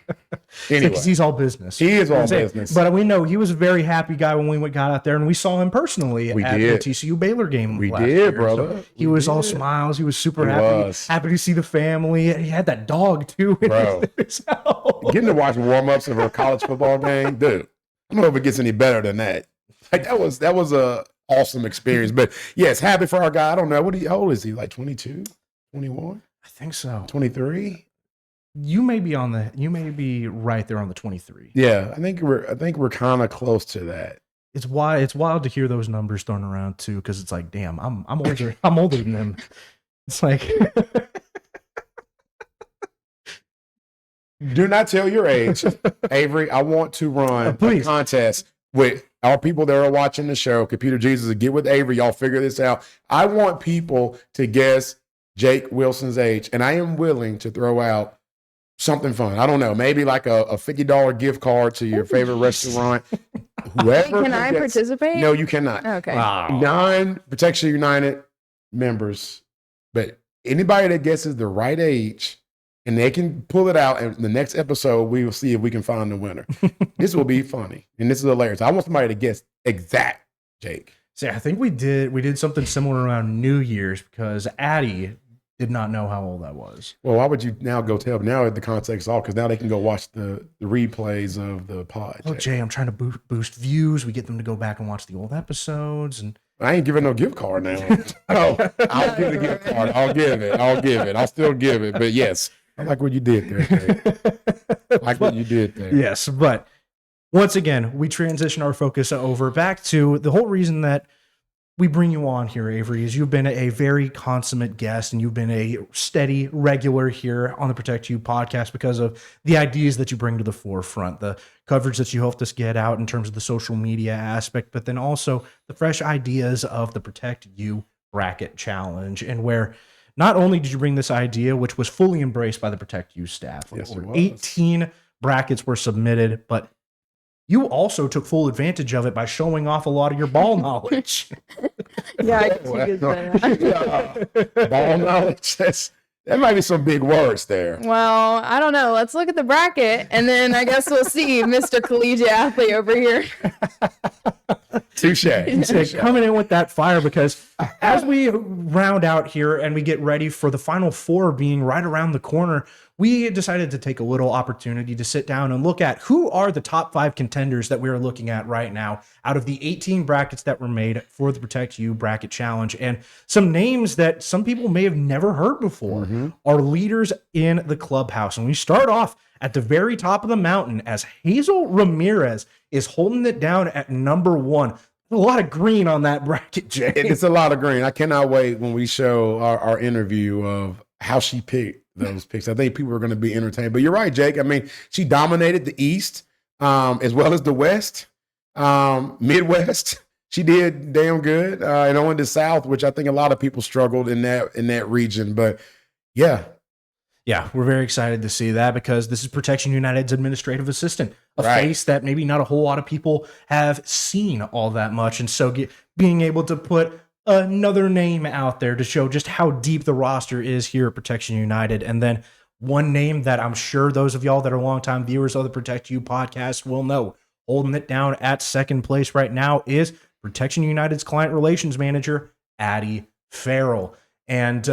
Speaker 2: Anyway,
Speaker 1: he's all business.
Speaker 2: He is all business.
Speaker 1: But we know he was a very happy guy when we got out there and we saw him personally at the TCU Baylor game.
Speaker 2: We
Speaker 1: did,
Speaker 2: year. Brother. So
Speaker 1: he was all smiles. He was super happy. Happy to see the family. He had that dog too.
Speaker 2: Bro, getting to watch warm-ups of a college football game, dude. I don't know if it gets any better than that. Like that was a awesome experience. But yes, happy for our guy. I don't know how old is he? Like 22? 21?
Speaker 1: I think so.
Speaker 2: 23?
Speaker 1: you may be right there on the 23.
Speaker 2: Yeah, I think we're kind of close to that.
Speaker 1: It's wild to hear those numbers thrown around too, because it's like, damn, I'm older. I'm older than them. It's like,
Speaker 2: do not tell your age, Avery. I want to run a contest with our people that are watching the show. Computer Jesus, get with Avery. Y'all figure this out. I want people to guess Jake Wilson's age, and I am willing to throw out something fun. I don't know, maybe like a $50 gift card to your favorite restaurant. Whoever
Speaker 4: Can I participate?
Speaker 2: No, you cannot.
Speaker 4: Okay.
Speaker 1: wow.
Speaker 2: Non-Protection United members, but anybody that guesses the right age, and they can pull it out, and the next episode we will see if we can find the winner. This will be funny, and this is hilarious. I want somebody to guess exact, Jake.
Speaker 1: See, I think we did something similar around New Year's because Addie did not know how old I was.
Speaker 2: Well, why would you now go tell them? Now the context off, because now they can go watch the replays of the pod.
Speaker 1: Oh, Jay, I'm trying to boost views. We get them to go back and watch the old episodes, and
Speaker 2: I ain't giving no gift card now. Oh, I'll give the gift card. I'll give it. I'll still give it. But yes, I like what you did there, Jay. I like what you did there.
Speaker 1: Yes, but once again, we transition our focus over back to the whole reason that we bring you on here, Avery, is you've been a very consummate guest and you've been a steady regular here on the Protect You podcast because of the ideas that you bring to the forefront, the coverage that you helped us get out in terms of the social media aspect, but then also the fresh ideas of the Protect You bracket challenge, and where not only did you bring this idea, which was fully embraced by the Protect You staff,
Speaker 2: Yes, it was.
Speaker 1: 18 brackets were submitted, but you also took full advantage of it by showing off a lot of your ball knowledge.
Speaker 4: Yeah, I guess you could say that.
Speaker 2: Ball knowledge. That might be some big words there.
Speaker 4: Well, I don't know. Let's look at the bracket, and then I guess we'll see Mr. Collegiate Athlete over here.
Speaker 2: Touche.
Speaker 1: Coming in with that fire, because as we round out here and we get ready for the Final Four being right around the corner, we decided to take a little opportunity to sit down and look at who are the top 5 contenders that we're looking at right now out of the 18 brackets that were made for the Protect You bracket challenge, and some names that some people may have never heard before are leaders in the clubhouse. And we start off at the very top of the mountain as Hazel Ramirez is holding it down at number 1. A lot of green on that bracket, Jay.
Speaker 2: It's a lot of green. I cannot wait when we show our interview of how she picked those picks. I think people are going to be entertained. But you're right, Jake. I mean, she dominated the East as well as the West, Midwest. She did damn good, and only the South, which I think a lot of people struggled in that region. But yeah.
Speaker 1: Yeah, we're very excited to see that because this is Protection United's administrative assistant, a face that maybe not a whole lot of people have seen all that much. And so being able to put another name out there to show just how deep the roster is here at Protection United. And then one name that I'm sure those of y'all that are longtime viewers of the Protect You podcast will know, holding it down at second place right now is Protection United's client relations manager, Addie Farrell. And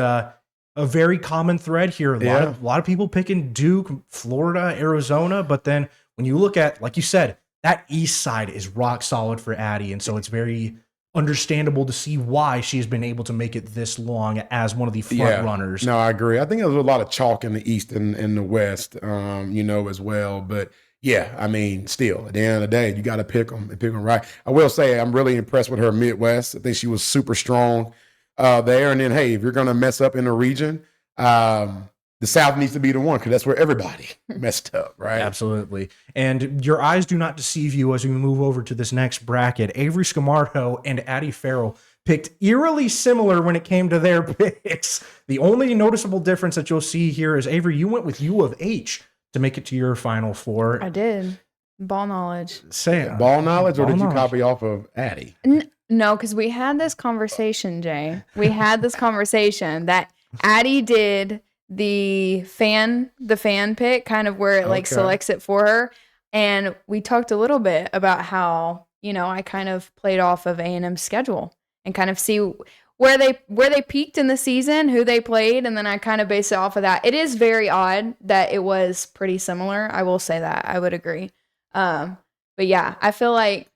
Speaker 1: a very common thread here. A lot of people picking Duke, Florida, Arizona, but then when you look at, like you said, that east side is rock solid for Addie, and so it's very understandable to see why she's been able to make it this long as one of the front runners.
Speaker 2: No, I agree. I think there's a lot of chalk in the East and the West, as well. But yeah, I mean, still, at the end of the day, you got to pick them and pick them right. I will say I'm really impressed with her Midwest. I think she was super strong there. And then, hey, if you're going to mess up in a region, the South needs to be the one because that's where everybody messed up, right?
Speaker 1: Absolutely. And your eyes do not deceive you as we move over to this next bracket. Avery Scamardo and Addie Farrell picked eerily similar when it came to their picks. The only noticeable difference that you'll see here is, Avery, you went with U of H to make it to your Final Four.
Speaker 4: I did. Ball knowledge.
Speaker 2: Ball knowledge, or did you copy off of Addie?
Speaker 4: No, because we had this conversation, Jay. We had this conversation that Addie did the fan pick, kind of where it selects it for her. And we talked a little bit about how, I kind of played off of A&M's schedule and kind of see where they peaked in the season, who they played, and then I kind of based it off of that. It is very odd that it was pretty similar. I will say that. I would agree. But yeah, I feel like,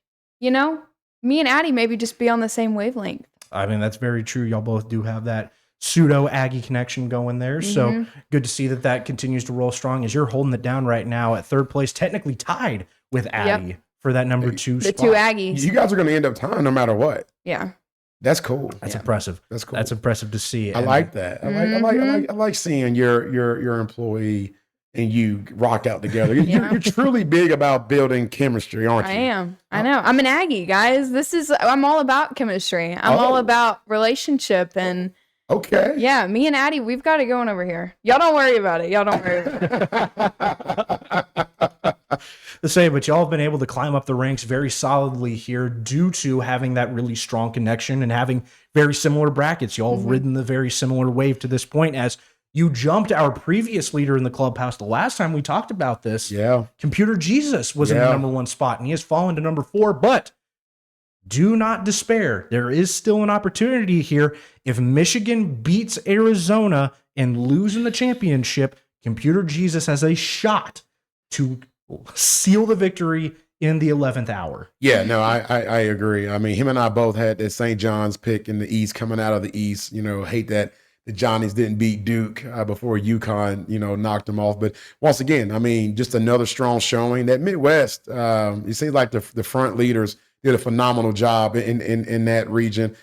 Speaker 4: me and Addie maybe just be on the same wavelength.
Speaker 1: I mean, that's very true. Y'all both do have that pseudo Aggie connection going there. So good to see that continues to roll strong as you're holding it down right now at third place, technically tied with Addie for that number 2 spot.
Speaker 4: The two Aggies.
Speaker 2: You guys are going to end up tying no matter what.
Speaker 4: Yeah.
Speaker 2: That's cool.
Speaker 1: That's impressive.
Speaker 2: That's cool.
Speaker 1: That's impressive to see.
Speaker 2: I like that. I like seeing your employee and you rock out together. You're truly big about building chemistry, aren't you?
Speaker 4: I am. I know. I'm an Aggie, guys. I'm all about chemistry. I'm all about relationship and
Speaker 2: okay.
Speaker 4: Yeah, me and Addie, we've got it going over here. Y'all don't worry about it.
Speaker 1: The same, but y'all have been able to climb up the ranks very solidly here due to having that really strong connection and having very similar brackets. Y'all have ridden the very similar wave to this point as you jumped our previous leader in the clubhouse. The last time we talked about this, Computer Jesus was in the number 1 spot, and he has fallen to number 4, but do not despair. There is still an opportunity here. If Michigan beats Arizona and loses the championship, Computer Jesus has a shot to seal the victory in the 11th hour.
Speaker 2: Yeah, no, I agree. I mean, him and I both had that St. John's pick in the East, coming out of the East. Hate that the Johnnies didn't beat Duke before UConn, knocked them off. But once again, I mean, just another strong showing. That Midwest, it seems like the front leaders did a phenomenal job in that region.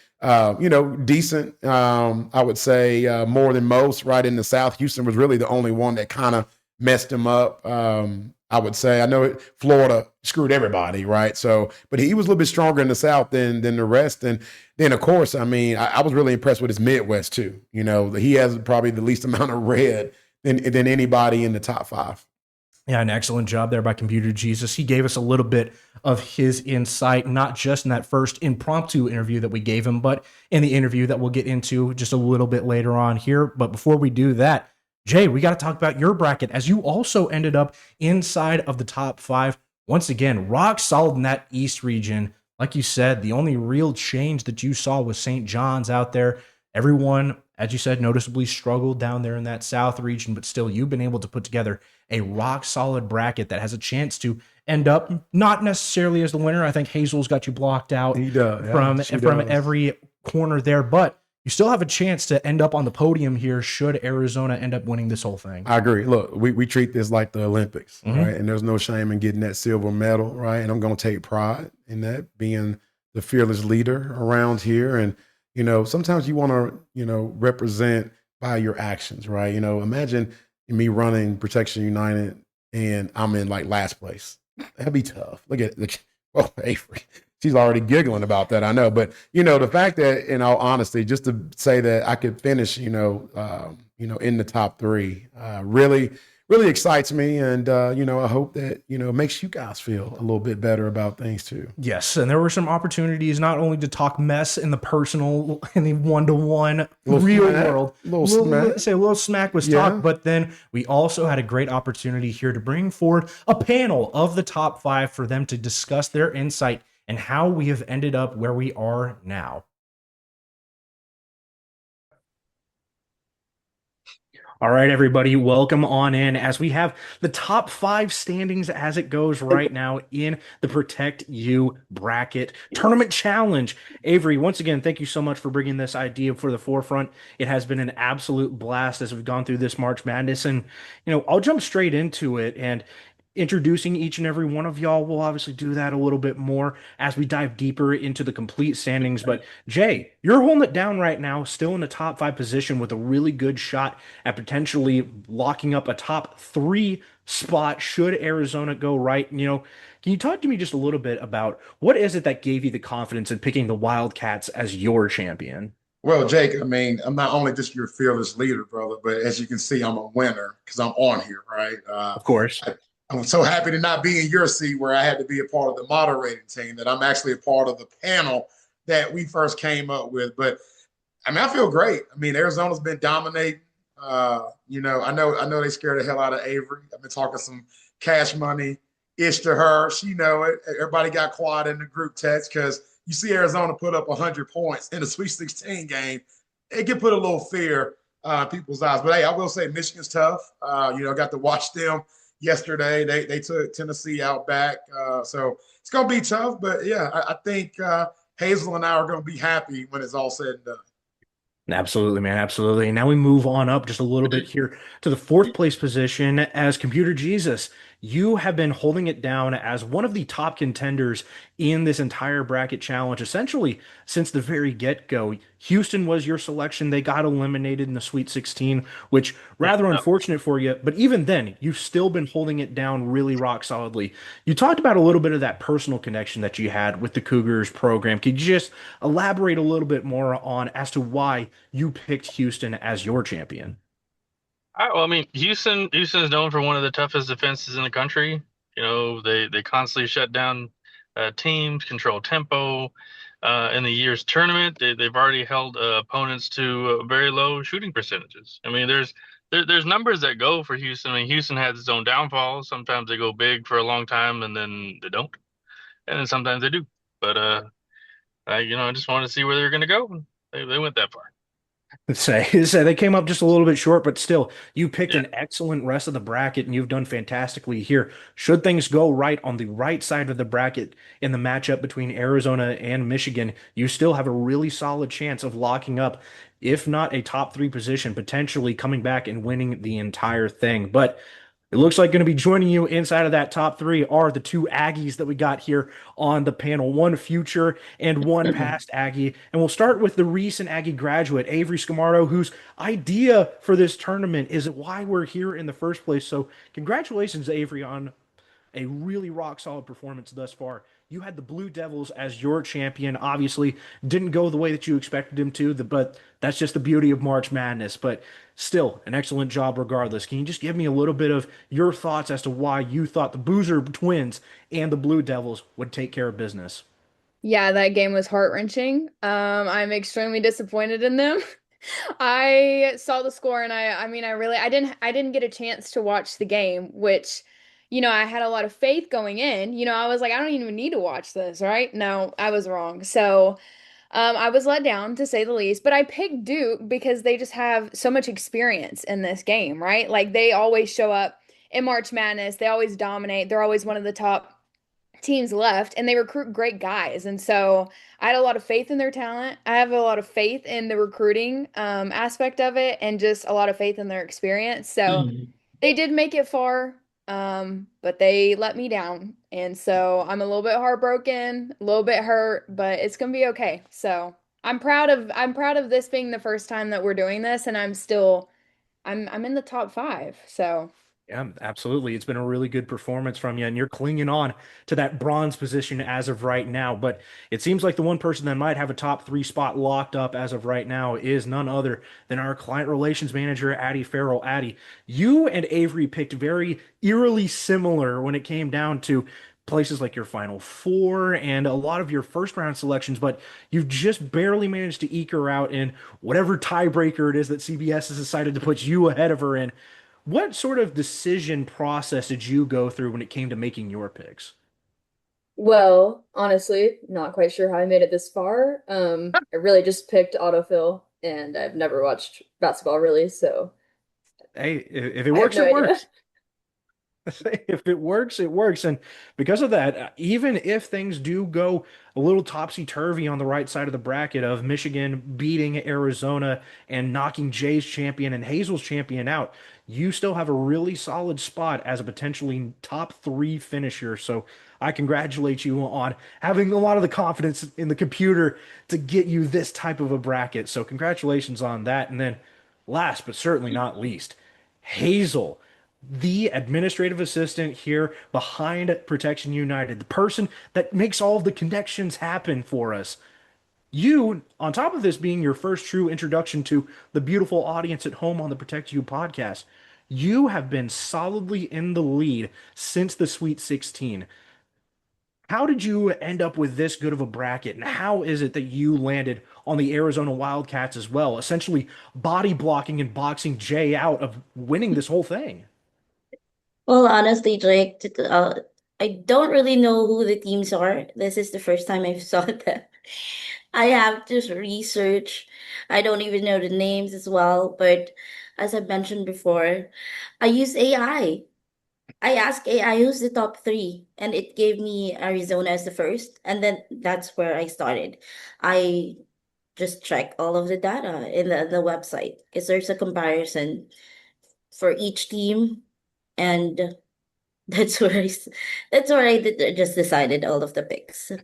Speaker 2: Decent, I would say, more than most. Right in the South, Houston was really the only one that kind of messed them up. I would say. I know Florida screwed everybody, right? So, but he was a little bit stronger in the South than the rest. And then, of course, I mean, I was really impressed with his Midwest too. He has probably the least amount of red than anybody in the top 5.
Speaker 1: Yeah, an excellent job there by Computer Jesus. He gave us a little bit of his insight, not just in that first impromptu interview that we gave him, but in the interview that we'll get into just a little bit later on here. But before we do that, Jay, we got to talk about your bracket as you also ended up inside of the top 5. Once again, rock solid in that East region. Like you said, the only real change that you saw was St. John's out there. Everyone, as you said, noticeably struggled down there in that South region, but still you've been able to put together a rock solid bracket that has a chance to end up not necessarily as the winner. I think Hazel's got you blocked out from every corner there, but you still have a chance to end up on the podium here should Arizona end up winning this whole thing.
Speaker 2: I agree. Look, we treat this like the Olympics, right? And there's no shame in getting that silver medal, right? And I'm going to take pride in that, being the fearless leader around here. And, sometimes you want to, represent by your actions, right? Imagine me running Protection United and I'm in like last place. That'd be tough. Look at Avery. She's already giggling about that, I know. But, the fact that, in all honesty, just to say that I could finish, in the top 3, really, really excites me. And, I hope that, makes you guys feel a little bit better about things too.
Speaker 1: Yes. And there were some opportunities not only to talk mess in the personal, in the one-to-one real world. A little smack was talked, but then we also had a great opportunity here to bring forward a panel of the top 5 for them to discuss their insight and how we have ended up where we are now. All right, everybody, welcome on in as we have the top 5 standings as it goes right now in the Protect You Bracket Tournament Challenge. Avery, once again, thank you so much for bringing this idea for the forefront. It has been an absolute blast as we've gone through this March Madness, and I'll jump straight into it and introducing each and every one of y'all. We'll obviously do that a little bit more as we dive deeper into the complete standings. But Jay, you're holding it down right now, still in the top 5 position with a really good shot at potentially locking up a top 3 spot should Arizona go right. Can you talk to me just a little bit about what is it that gave you the confidence in picking the Wildcats as your champion?
Speaker 5: Well, Jake, I mean, I'm not only just your fearless leader, brother, but as you can see, I'm a winner because I'm on here, right?
Speaker 1: Of course.
Speaker 5: I'm so happy to not be in your seat where I had to be a part of the moderating team, that I'm actually a part of the panel that we first came up with. But I mean, I feel great. I mean, Arizona's been dominating. I know they scared the hell out of Avery. I've been talking some cash money ish to her. She know it. Everybody got quiet in the group text because you see Arizona put up 100 points in a Sweet 16 game. It can put a little fear in people's eyes. But hey, I will say Michigan's tough. I got to watch them yesterday. They took Tennessee out back. So it's going to be tough. But, yeah, I think Hazel and I are going to be happy when it's all said and done.
Speaker 1: Absolutely, man. Absolutely. And now we move on up just a little bit here to the fourth place position as Computer Jesus. You have been holding it down as one of the top contenders in this entire bracket challenge, essentially since the very get-go. Houston was your selection. They got eliminated in the Sweet 16, which rather
Speaker 6: Yep.
Speaker 1: unfortunate for you. But even then, you've still been holding it down really rock solidly. You talked about a little bit of that personal connection that you had with the Cougars program. Could you just elaborate a little bit more on as to why you picked Houston as your champion?
Speaker 6: Well, I mean, Houston is known for one of the toughest defenses in the country. They constantly shut down teams, control tempo. In the year's tournament, they've already held opponents to very low shooting percentages. I mean, there's numbers that go for Houston. I mean, Houston has its own downfalls. Sometimes they go big for a long time and then they don't, and then sometimes they do. But I just wanted to see where they were going to go. They went that far.
Speaker 1: Say they came up just a little bit short, but still, you picked
Speaker 6: Yeah.
Speaker 1: an excellent rest of the bracket, and you've done fantastically here. Should things go right on the right side of the bracket in the matchup between Arizona and Michigan, you still have a really solid chance of locking up, if not a top three position, potentially coming back and winning the entire thing. But it looks like going to be joining you inside of that top three are the two Aggies that we got here on the panel, one future and one past Aggie. And we'll start with the recent Aggie graduate, Avery Scamardo, whose idea for this tournament is why we're here in the first place. So congratulations, Avery, on a really rock solid performance thus far. You had the Blue Devils as your champion. Obviously, didn't go the way that you expected him to, but that's just the beauty of March Madness. But still, an excellent job regardless. Can you just give me a little bit of your thoughts as to why you thought the Boozer Twins and the Blue Devils would take care of business?
Speaker 4: Yeah, that game was heart-wrenching. I'm extremely disappointed in them. I saw the score and I mean I didn't get a chance to watch the game, which I had a lot of faith going in. I was like I don't even need to watch this, right? No, I was wrong. So, I was let down to say the least, but I picked Duke because they just have so much experience in this game, right? Like they always show up in March Madness, they always dominate. They're always one of the top teams left and they recruit great guys. And so I had a lot of faith in their talent. I have a lot of faith in the recruiting aspect of it and just a lot of faith in their experience. So they did make it far, but they let me down. And so I'm a little bit heartbroken, a little bit hurt, but it's gonna be okay. So I'm proud of this being the first time that we're doing this and I'm in the top five. So
Speaker 1: Yeah, absolutely. It's been a really good performance from you, and you're clinging on to that bronze position as of right now. But it seems like the one person that might have a top three spot locked up as of right now is none other than our client relations manager, Addie Farrell. Addie, you and Avery picked very eerily similar when it came down to places like your Final Four and a lot of your first round selections, but you've just barely managed to eke her out in whatever tiebreaker it is that CBS has decided to put you ahead of her in. What sort of decision process did you go through when it came to making your picks?
Speaker 7: Well, honestly, not quite sure how I made it this far. I really just picked autofill and I've never watched basketball really, so
Speaker 1: Hey, if it
Speaker 7: I have
Speaker 1: works,
Speaker 7: no
Speaker 1: it
Speaker 7: idea.
Speaker 1: works. If it works, it works. And because of that, even if things do go a little topsy-turvy on the right side of the bracket of Michigan beating Arizona and knocking Jay's champion and Hazel's champion out, you still have a really solid spot as a potentially top three finisher. So I congratulate you on having a lot of the confidence in the computer to get you this type of a bracket. So congratulations on that. And then last but certainly not least, Hazel, the administrative assistant here behind Protection United, the person that makes all of the connections happen for us. You, on top of this being your first true introduction to the beautiful audience at home on the Protect You podcast, you have been solidly in the lead since the Sweet 16. How did you end up with this good of a bracket, and how is it that you landed on the Arizona Wildcats as well, essentially body blocking and boxing Jay out of winning this whole thing?
Speaker 8: Well, honestly, Jake, I don't really know who the teams are. This is the first time I've saw them. I have to research. I don't even know the names as well. But as I mentioned before, I use AI. I asked AI who's the top three, and it gave me Arizona as the first, and then that's where I started. I just check all of the data in the website because there's a comparison for each team, and that's where that's where just decided all of the picks.
Speaker 1: Say,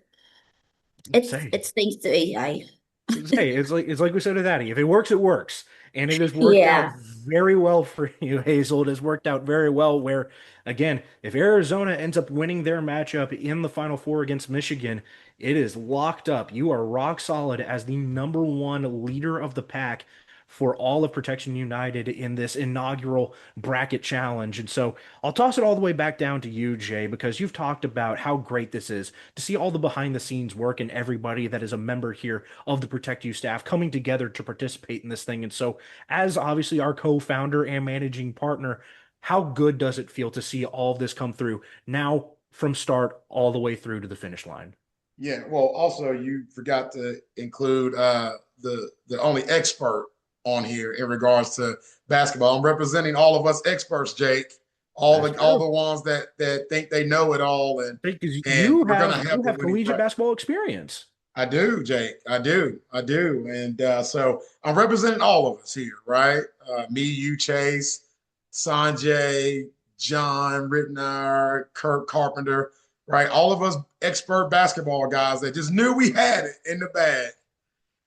Speaker 8: It's thanks to AI.
Speaker 1: it's like we said with Addy. If it works, it works, and it has worked out
Speaker 8: Yeah.
Speaker 1: very well for you, Hazel. It has worked out very well. Where again, if Arizona ends up winning their matchup in the Final Four against Michigan, it is locked up. You are rock solid as the number one leader of the pack for all of Protection United in this inaugural bracket challenge. And so I'll toss it all the way back down to you, Jay, because you've talked about how great this is to see all the behind the scenes work and everybody that is a member here of the Protect You staff coming together to participate in this thing. And so, as obviously our co-founder and managing partner, how good does it feel to see all of this come through now from start all the way through to the finish line?
Speaker 5: Yeah. Well, also you forgot to include the only expert on here in regards to basketball. I'm representing all of us experts, Jake.
Speaker 1: That's
Speaker 5: All
Speaker 1: true.
Speaker 5: the ones that think they know it all,
Speaker 1: Because
Speaker 5: and
Speaker 1: you
Speaker 5: we're gonna
Speaker 1: have
Speaker 5: have
Speaker 1: you
Speaker 5: the
Speaker 1: have
Speaker 5: winning
Speaker 1: collegiate
Speaker 5: bracket.
Speaker 1: basketball experience.
Speaker 5: I do, Jake. I do. And so I'm representing all of us here, right? Me, you, Chase, Sanjay, John Rittenauer, Kirk Carpenter, right? All of us expert basketball guys that just knew we had it in the bag.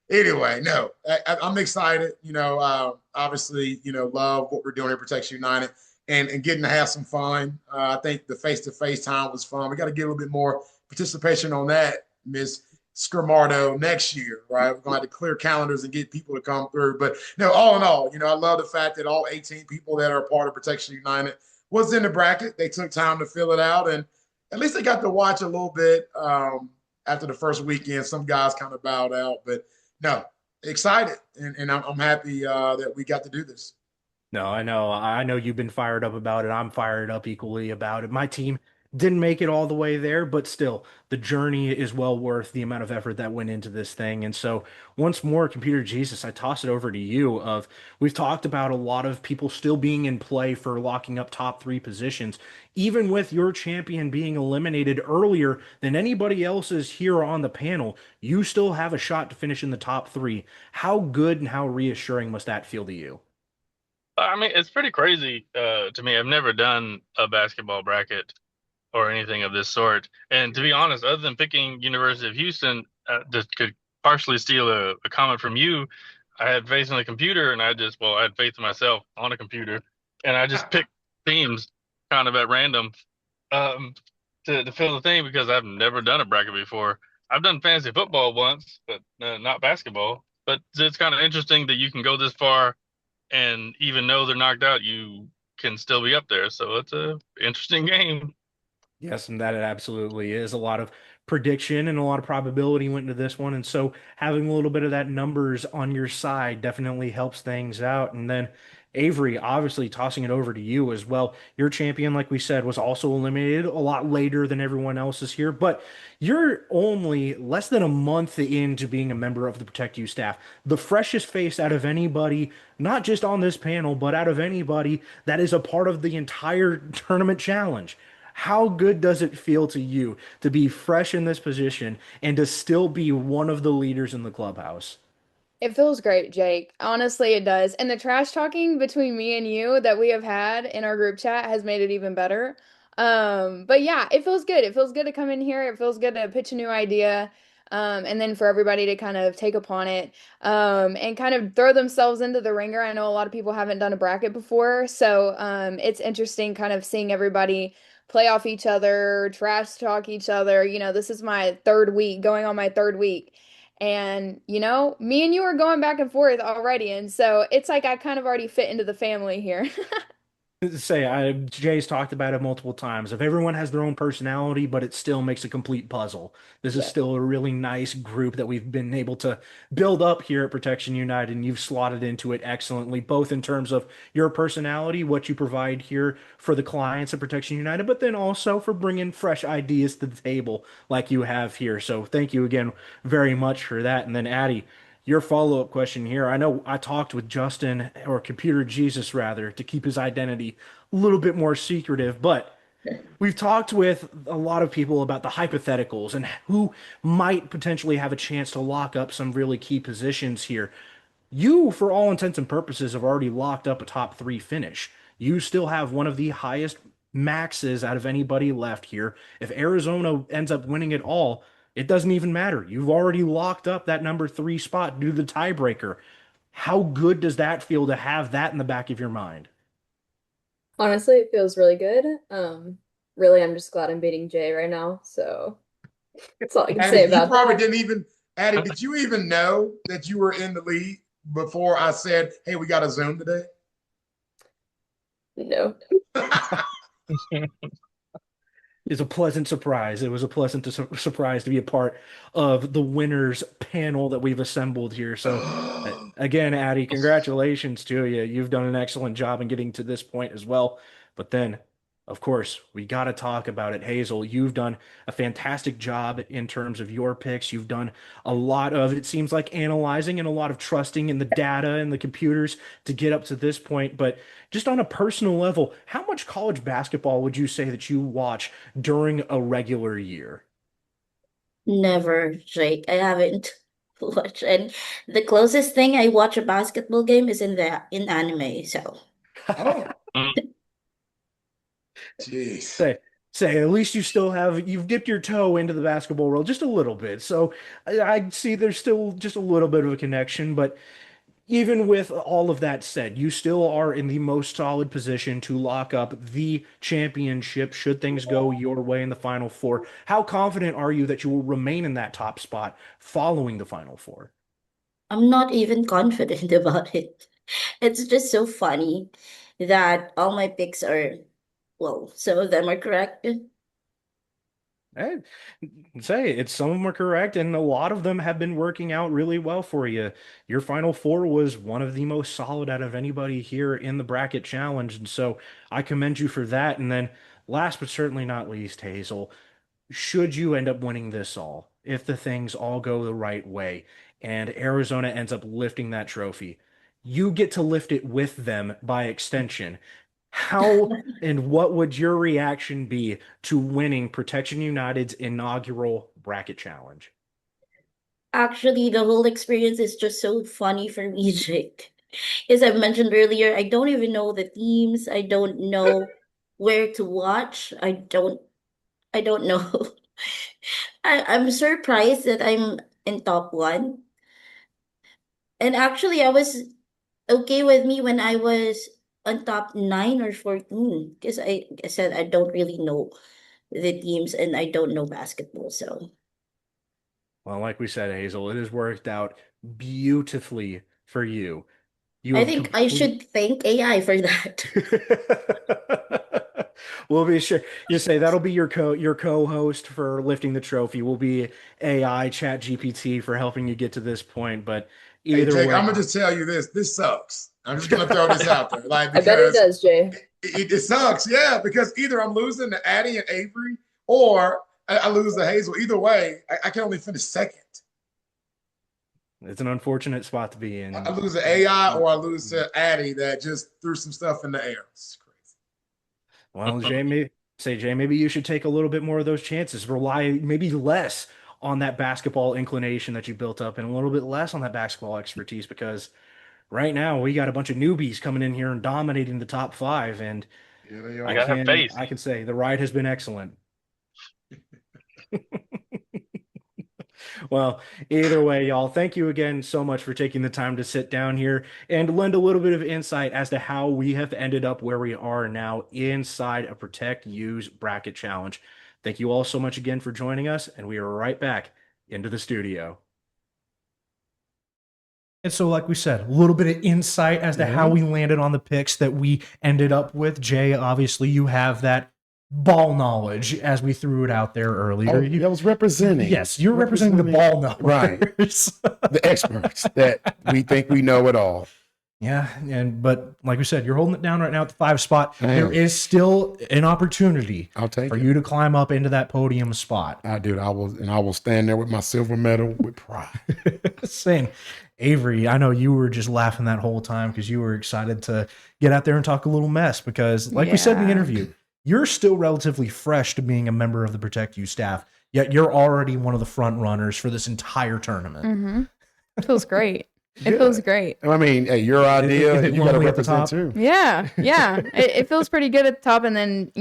Speaker 5: Anyway, no, I'm excited. Obviously, love what we're doing at Protection United and getting to have some fun. I think the face-to-face time was fun. We got to get a little bit more participation on that, Miss Scrimardo, next year, right? We're going to have to clear calendars and get people to come through. But no, all in all, I love the fact that all 18 people that are a part of Protection United was in the bracket. They took time to fill it out, and at least they got to watch a little bit after the first weekend. Some guys kind of bowed out, but no, excited, and I'm happy that we got to do this.
Speaker 1: No, I know. I know you've been fired up about it. I'm fired up equally about it. My team didn't make it all the way there, but still, the journey is well worth the amount of effort that went into this thing. And so, once more, Computer Jesus, I toss it over to you. We've talked about a lot of people still being in play for locking up top three positions, even with your champion being eliminated earlier than anybody else's here on the panel. You still have a shot to finish in the top three. How good and how reassuring must that feel to you?
Speaker 6: I mean, it's pretty crazy to me. I've never done a basketball bracket or anything of this sort. And to be honest, other than picking University of Houston, that could partially steal a comment from you, I had faith in the computer, and I had faith in myself on a computer, and I just picked teams kind of at random um, to fill the thing because I've never done a bracket before. I've done fantasy football once, but not basketball. But it's kind of interesting that you can go this far, and even though they're knocked out, you can still be up there. So it's a interesting game.
Speaker 1: Yes, and that it absolutely is. A lot of prediction and a lot of probability went into this one. And so having a little bit of that numbers on your side definitely helps things out. And then Avery, obviously tossing it over to you as well. Your champion, like we said, was also eliminated a lot later than everyone else's here, but you're only less than a month into being a member of the Protect You staff. The freshest face out of anybody, not just on this panel, but out of anybody that is a part of the entire tournament challenge. How good does it feel to you to be fresh in this position and to still be one of the leaders in the clubhouse?
Speaker 4: It feels great, Jake. Honestly, it does. And the trash talking between me and you that we have had in our group chat has made it even better. But yeah, it feels good. It feels good to come in here. It feels good to pitch a new idea. And then for everybody to kind of take upon it, and kind of throw themselves into the ringer. I know a lot of people haven't done a bracket before, so it's interesting kind of seeing everybody play off each other, trash talk each other. This is my third week, going on my third week. And, me and you are going back and forth already. And so it's like I kind of already fit into the family here.
Speaker 1: Jay's talked about it multiple times. If everyone has their own personality, but it still makes a complete puzzle. This is
Speaker 4: Yeah.
Speaker 1: still a really nice group that we've been able to build up here at Protection United, and you've slotted into it excellently, both in terms of your personality, what you provide here for the clients at Protection United, but then also for bringing fresh ideas to the table like you have here. So thank you again very much for that. And then Addie, your follow-up question here. I know I talked with Justin, or Computer Jesus rather, to keep his identity a little bit more secretive, but we've talked with a lot of people about the hypotheticals and who might potentially have a chance to lock up some really key positions here. You, for all intents and purposes, have already locked up a top three finish. You still have one of the highest maxes out of anybody left here. If Arizona ends up winning it all, it doesn't even matter. You've already locked up that number three spot due to the tiebreaker. How good does that feel to have that in the back of your mind?
Speaker 7: Honestly, it feels really good. Really, I'm just glad I'm beating Jay right now. So that's all I can say
Speaker 5: Addie, you
Speaker 7: about
Speaker 5: probably
Speaker 7: that.
Speaker 5: didn't even, Addie, did you even know that you were in the lead before I said, hey, we got a Zoom today?
Speaker 7: No.
Speaker 1: Is a pleasant surprise. It was a pleasant surprise to be a part of the winners panel that we've assembled here. So, again, Addie, congratulations to you. You've done an excellent job in getting to this point as well. But then, of course, we got to talk about it. Hazel, you've done a fantastic job in terms of your picks. You've done a lot of, it seems like, analyzing and a lot of trusting in the data and the computers to get up to this point. But just on a personal level, how much college basketball would you say that you watch during a regular year?
Speaker 8: Never, Jake. I haven't watched, and the closest thing I watch a basketball game is in anime. So
Speaker 5: Oh, jeez.
Speaker 1: Say, at least you've dipped your toe into the basketball world just a little bit. So I see there's still just a little bit of a connection, but even with all of that said, you still are in the most solid position to lock up the championship should things go your way in the Final Four. How confident are you that you will remain in that top spot following the Final Four?
Speaker 8: I'm not even confident about it. It's just so funny that all my picks are, well, some of them are correct.
Speaker 1: Eh, say it's some of them are correct, and a lot of them have been working out really well for you. Your Final Four was one of the most solid out of anybody here in the bracket challenge, and so I commend you for that. And then, last but certainly not least, Hazel, should you end up winning this all, if the things all go the right way, and Arizona ends up lifting that trophy, you get to lift it with them by extension. How and what would your reaction be to winning Protection United's inaugural bracket challenge?
Speaker 8: Actually, the whole experience is just so funny for me, Jake. As I've mentioned earlier, I don't even know the teams. I don't know where to watch. I don't know. I'm surprised that I'm in top one. And actually, I was okay with me when I was on top 9 or 14 because I said I don't really know the teams and I don't know basketball. So
Speaker 1: Well, like we said, Hazel, it has worked out beautifully for you. You
Speaker 8: I
Speaker 1: have
Speaker 8: think I
Speaker 1: complete.
Speaker 8: should thank AI for that.
Speaker 1: We'll be sure you say that'll be your co-host for lifting the trophy. Will be AI Chat GPT for helping you get to this point. But
Speaker 5: Hey,
Speaker 1: either
Speaker 5: Jake,
Speaker 1: way,
Speaker 5: I'm gonna just tell you this. This sucks. I'm just gonna throw this out there, like
Speaker 7: I bet it
Speaker 5: because
Speaker 7: does, Jay.
Speaker 5: it sucks. Yeah, because either I'm losing to Addie and Avery, or I lose to Hazel. Either way, I can only finish second.
Speaker 1: it's an unfortunate spot to be in.
Speaker 5: I lose to AI, or I lose to Addie that just threw some stuff in the air. It's crazy.
Speaker 1: Well, Jay, maybe you should take a little bit more of those chances. Rely maybe less on that basketball inclination that you built up and a little bit less on that basketball expertise because right now we got a bunch of newbies coming in here and dominating the top five. And
Speaker 5: Yeah, they
Speaker 6: You
Speaker 1: I
Speaker 5: are.
Speaker 6: gotta have
Speaker 1: can
Speaker 6: faith.
Speaker 1: I can say the ride has been excellent. Well, either way, y'all, thank you again so much for taking the time to sit down here and lend a little bit of insight as to how we have ended up where we are now inside a Protect Use bracket challenge. Thank you all so much again for joining us, and we are right back into the studio. And so, like we said, a little bit of insight as to how we landed on the picks that we ended up with. Jay, obviously, you have that ball knowledge as we threw it out there earlier.
Speaker 2: I was representing.
Speaker 1: Yes, you're representing the ball numbers.
Speaker 2: Right. The experts that we think we know it all.
Speaker 1: Yeah, but like we said, you're holding it down right now at the 5 spot.
Speaker 2: I am.
Speaker 1: There is still an opportunity
Speaker 2: I'll take
Speaker 1: for
Speaker 2: it.
Speaker 1: you to climb up into that podium spot.
Speaker 2: I do. I will stand there with my silver medal with pride.
Speaker 1: Same. Avery, I know you were just laughing that whole time because you were excited to get out there and talk a little mess because, like we said in the
Speaker 8: Yeah.
Speaker 1: interview, you're still relatively fresh to being a member of the Protect You staff, yet you're already one of the front runners for this entire tournament.
Speaker 4: Mm-hmm. It feels great. It feels great.
Speaker 2: I mean, hey, your idea, you got to represent too.
Speaker 4: Yeah. It feels pretty good at the top, and then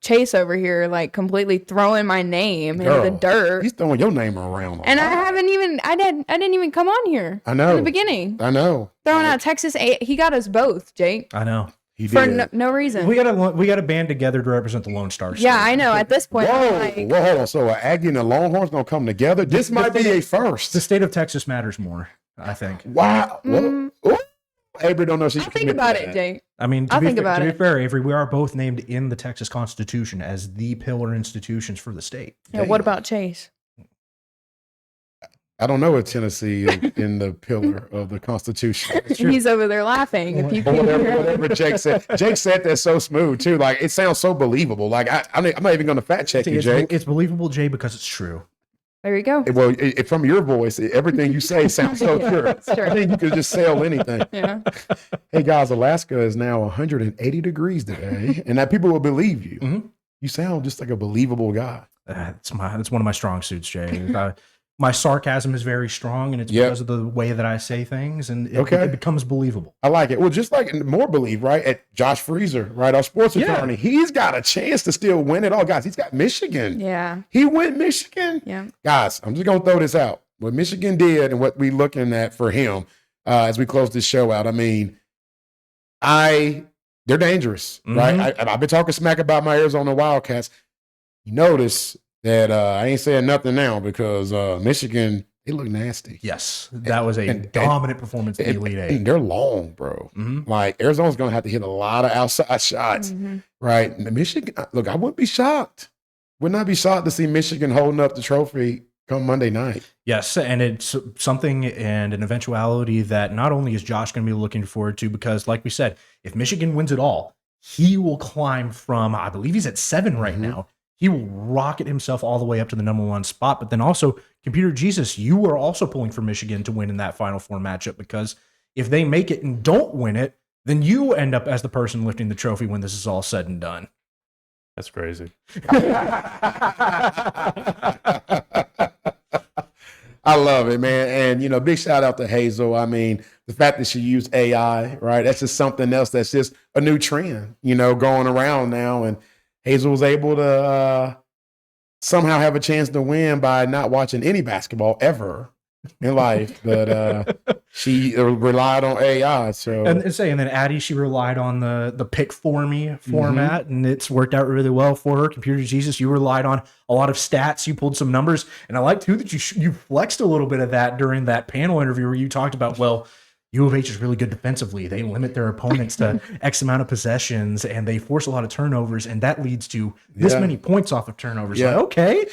Speaker 4: Chase over here like completely throwing my name into the dirt.
Speaker 2: He's throwing your name around,
Speaker 4: and I didn't even come on here.
Speaker 2: I know
Speaker 4: in the beginning.
Speaker 2: I know
Speaker 4: throwing out Texas A. He got us both, Jake.
Speaker 1: I know.
Speaker 2: He
Speaker 4: for
Speaker 2: did.
Speaker 4: no reason.
Speaker 1: We got to band together to represent the Lone Star State.
Speaker 4: Yeah, I know. At this point,
Speaker 2: whoa, hold on. So Aggie and the Longhorns gonna come together? This might be a first.
Speaker 1: The state of Texas matters more, I think.
Speaker 2: Wow. Avery don't know.
Speaker 4: I'll think about it, Jake.
Speaker 1: I mean,
Speaker 4: to be
Speaker 1: fair, Avery, we are both named in the Texas Constitution as the pillar institutions for the state.
Speaker 4: Yeah. What about Chase?
Speaker 2: I don't know if Tennessee is in the pillar of the Constitution.
Speaker 4: He's over there laughing. If you can
Speaker 2: whatever Jake said. Jake said that so smooth too. Like it sounds so believable. Like I'm not even going to fact check you, Jake.
Speaker 1: It's believable, Jay, because it's true.
Speaker 4: There you go.
Speaker 2: Well, from your voice, everything you say sounds so true.
Speaker 4: It's true.
Speaker 2: I think you could just sell anything.
Speaker 4: Yeah.
Speaker 2: Hey guys, Alaska is now 180 degrees today, and that people will believe you.
Speaker 1: Mm-hmm.
Speaker 2: You sound just like a believable guy.
Speaker 1: It's one of my strong suits, Jay. My sarcasm is very strong, and it's because of the way that I say things, and it becomes believable.
Speaker 2: I like it. Well, just like more believe, right? At Josh Freezer, right? Our sports attorney, he's got a chance to still win it all. Guys, he's got Michigan.
Speaker 4: Yeah.
Speaker 2: He went Michigan.
Speaker 4: Yeah.
Speaker 2: Guys, I'm just going to throw this out. What Michigan did and what we looking at for him as we close this show out, I mean, they're dangerous, right? I've been talking smack about my Arizona Wildcats. You notice that I ain't saying nothing now because Michigan, they look nasty.
Speaker 1: Yes, that was a dominant performance in the Elite Eight.
Speaker 2: And they're long, bro. Mm-hmm. Like Arizona's going to have to hit a lot of outside shots, right? Michigan, look, I wouldn't be shocked. Would not be shocked to see Michigan holding up the trophy come Monday night.
Speaker 1: Yes, and it's something and an eventuality that not only is Josh going to be looking forward to, because like we said, if Michigan wins it all, he will climb from, I believe he's at 7 right now. He will rocket himself all the way up to the #1 spot. But then also, Computer Jesus, you are also pulling for Michigan to win in that Final Four matchup, because if they make it and don't win it, then you end up as the person lifting the trophy when this is all said and done.
Speaker 9: That's crazy.
Speaker 2: I love it, man. And, big shout out to Hazel. I mean, the fact that she used AI, right? That's just something else that's just a new trend, going around now. And Hazel was able to somehow have a chance to win by not watching any basketball ever in life, but she relied on AI. So
Speaker 1: and then Addie, she relied on the pick for me format, and it's worked out really well for her. Computer Jesus, you relied on a lot of stats. You pulled some numbers, and I like too that you flexed a little bit of that during that panel interview where you talked about, well, U of H is really good defensively. They limit their opponents to X amount of possessions, and they force a lot of turnovers, and that leads to this many points off of turnovers.
Speaker 2: Yeah.
Speaker 1: Like,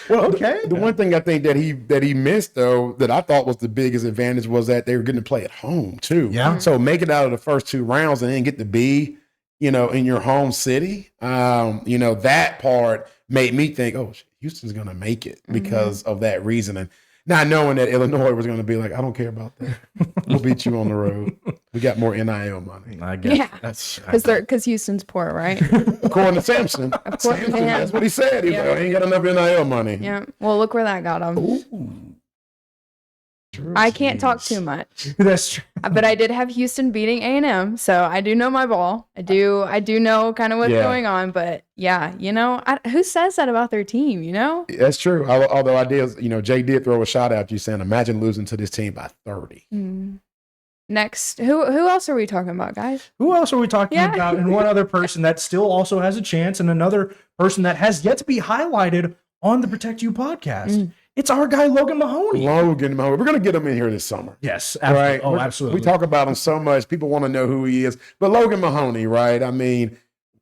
Speaker 1: okay.
Speaker 2: The one thing I think that he missed, though, that I thought was the biggest advantage was that they were getting to play at home too.
Speaker 1: Yeah.
Speaker 2: So make it out of the first 2 rounds and then get to be, in your home city. That part made me think, oh, Houston's going to make it because of that reason. And not knowing that Illinois was going to be like, I don't care about that. We'll beat you on the road. We got more NIL money.
Speaker 1: I guess.
Speaker 4: Yeah. Because Houston's poor, right?
Speaker 2: According to Samson. That's what he said. He ain't got enough NIL money.
Speaker 4: Yeah. Well, look where that got him.
Speaker 2: Ooh.
Speaker 4: I can't talk too much.
Speaker 1: That's true.
Speaker 4: But I did have Houston beating A&M, so I do know my ball. I do know kind of what's going on. But yeah, who says that about their team?
Speaker 2: That's true. Although I did, Jay did throw a shot out you saying, imagine losing to this team by 30.
Speaker 4: Next, who else are we talking about, guys?
Speaker 1: Who else are we talking about? And one other person that still also has a chance, and another person that has yet to be highlighted on the Protect You podcast. It's our guy, Logan Mahoney.
Speaker 2: We're going to get him in here this summer.
Speaker 1: Yes, absolutely.
Speaker 2: Right?
Speaker 1: Oh, absolutely.
Speaker 2: We talk about him so much. People want to know who he is. But Logan Mahoney, right? I mean,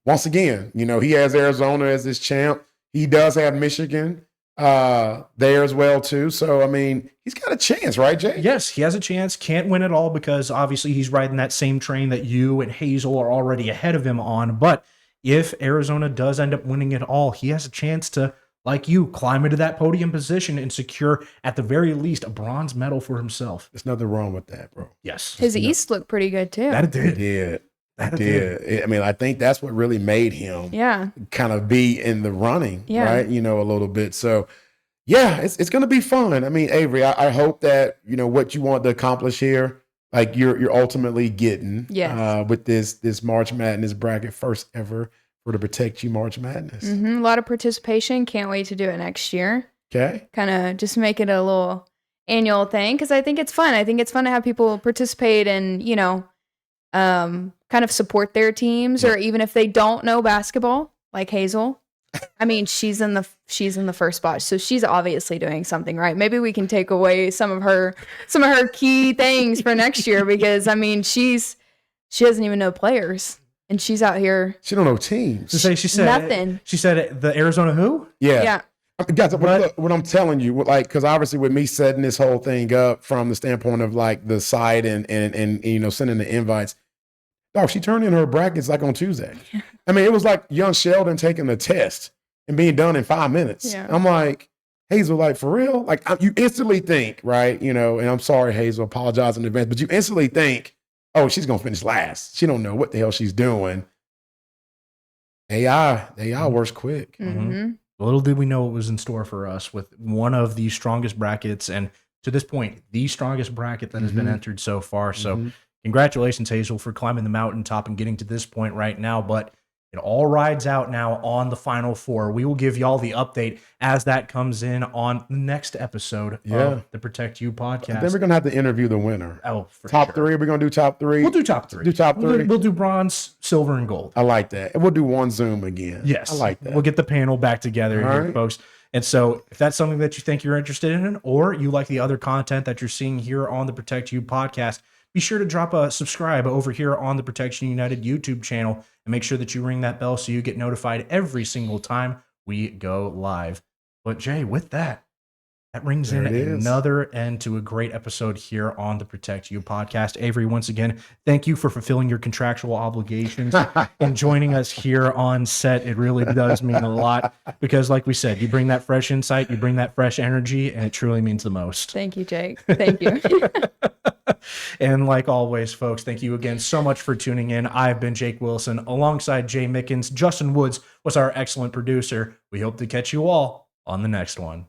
Speaker 2: once again, he has Arizona as his champ. He does have Michigan there as well, too. So, I mean, he's got a chance, right, Jay?
Speaker 1: Yes, he has a chance. Can't win it all because obviously he's riding that same train that you and Hazel are already ahead of him on. But if Arizona does end up winning it all, he has a chance to, like you, climb into that podium position and secure, at the very least, a bronze medal for himself.
Speaker 2: There's nothing wrong with that, bro.
Speaker 1: Yes.
Speaker 4: His East looked pretty good, too.
Speaker 1: That it did.
Speaker 2: Yeah. He did. I mean, I think that's what really made him kind of be in the running, right? You know, a little bit. So, yeah, it's going to be fun. I mean, Avery, I hope that, you know, what you want to accomplish here, like you're ultimately getting with this March Madness bracket, first ever for the Protect You March Madness.
Speaker 4: A lot of participation. Can't wait to do it next year.
Speaker 2: Okay.
Speaker 4: Kind of just make it a little annual thing because I think it's fun. I think it's fun to have people participate and, you know, kind of support their teams, or even if they don't know basketball, like Hazel. I mean, she's in the first spot, so she's obviously doing something right. Maybe we can take away some of her key things for next year, because I mean, she doesn't even know players, and she's out here.
Speaker 2: She don't know teams.
Speaker 1: She said
Speaker 4: nothing.
Speaker 1: She said the Arizona who?
Speaker 2: Yeah. Guys, what I'm telling you, like, because obviously with me setting this whole thing up from the standpoint of like the site and you know, sending the invites, dog, she turned in her brackets like on Tuesday. I mean, it was like young Sheldon taking the test and being done in 5 minutes.
Speaker 4: Yeah.
Speaker 2: I'm like, Hazel, like, for real? Like, you instantly think, right? You know, and I'm sorry, Hazel, apologize in advance, but you instantly think, oh, she's gonna finish last. She don't know what the hell she's doing. AI works quick.
Speaker 1: Little did we know what was in store for us with one of the strongest brackets, and to this point, the strongest bracket that has been entered so far. So congratulations, Hazel, for climbing the mountaintop and getting to this point right now. But it all rides out now on the Final Four. We will give y'all the update as that comes in on the next episode of the Protect You podcast.
Speaker 2: Then we're going to have to interview the winner.
Speaker 1: Oh, for
Speaker 2: top
Speaker 1: sure.
Speaker 2: three. We're going to do top three.
Speaker 1: We'll do top three. We'll do bronze, silver, and gold.
Speaker 2: I like that. And we'll do one Zoom again.
Speaker 1: Yes.
Speaker 2: I like that.
Speaker 1: We'll get the panel back together here, folks. And so if that's something that you think you're interested in, or you like the other content that you're seeing here on the Protect You podcast, be sure to drop a subscribe over here on the Protection United YouTube channel, and make sure that you ring that bell so you get notified every single time we go live. But Jay, with that brings in another end to a great episode here on the Protect You podcast. Avery, once again, thank you for fulfilling your contractual obligations and joining us here on set. It really does mean a lot, because like we said, you bring that fresh insight, you bring that fresh energy, and it truly means the most.
Speaker 4: Thank you, Jake. Thank you.
Speaker 1: And like always, folks, thank you again so much for tuning in. I've been Jake Wilson alongside Jay Mickens. Justin Woods was our excellent producer. We hope to catch you all on the next one.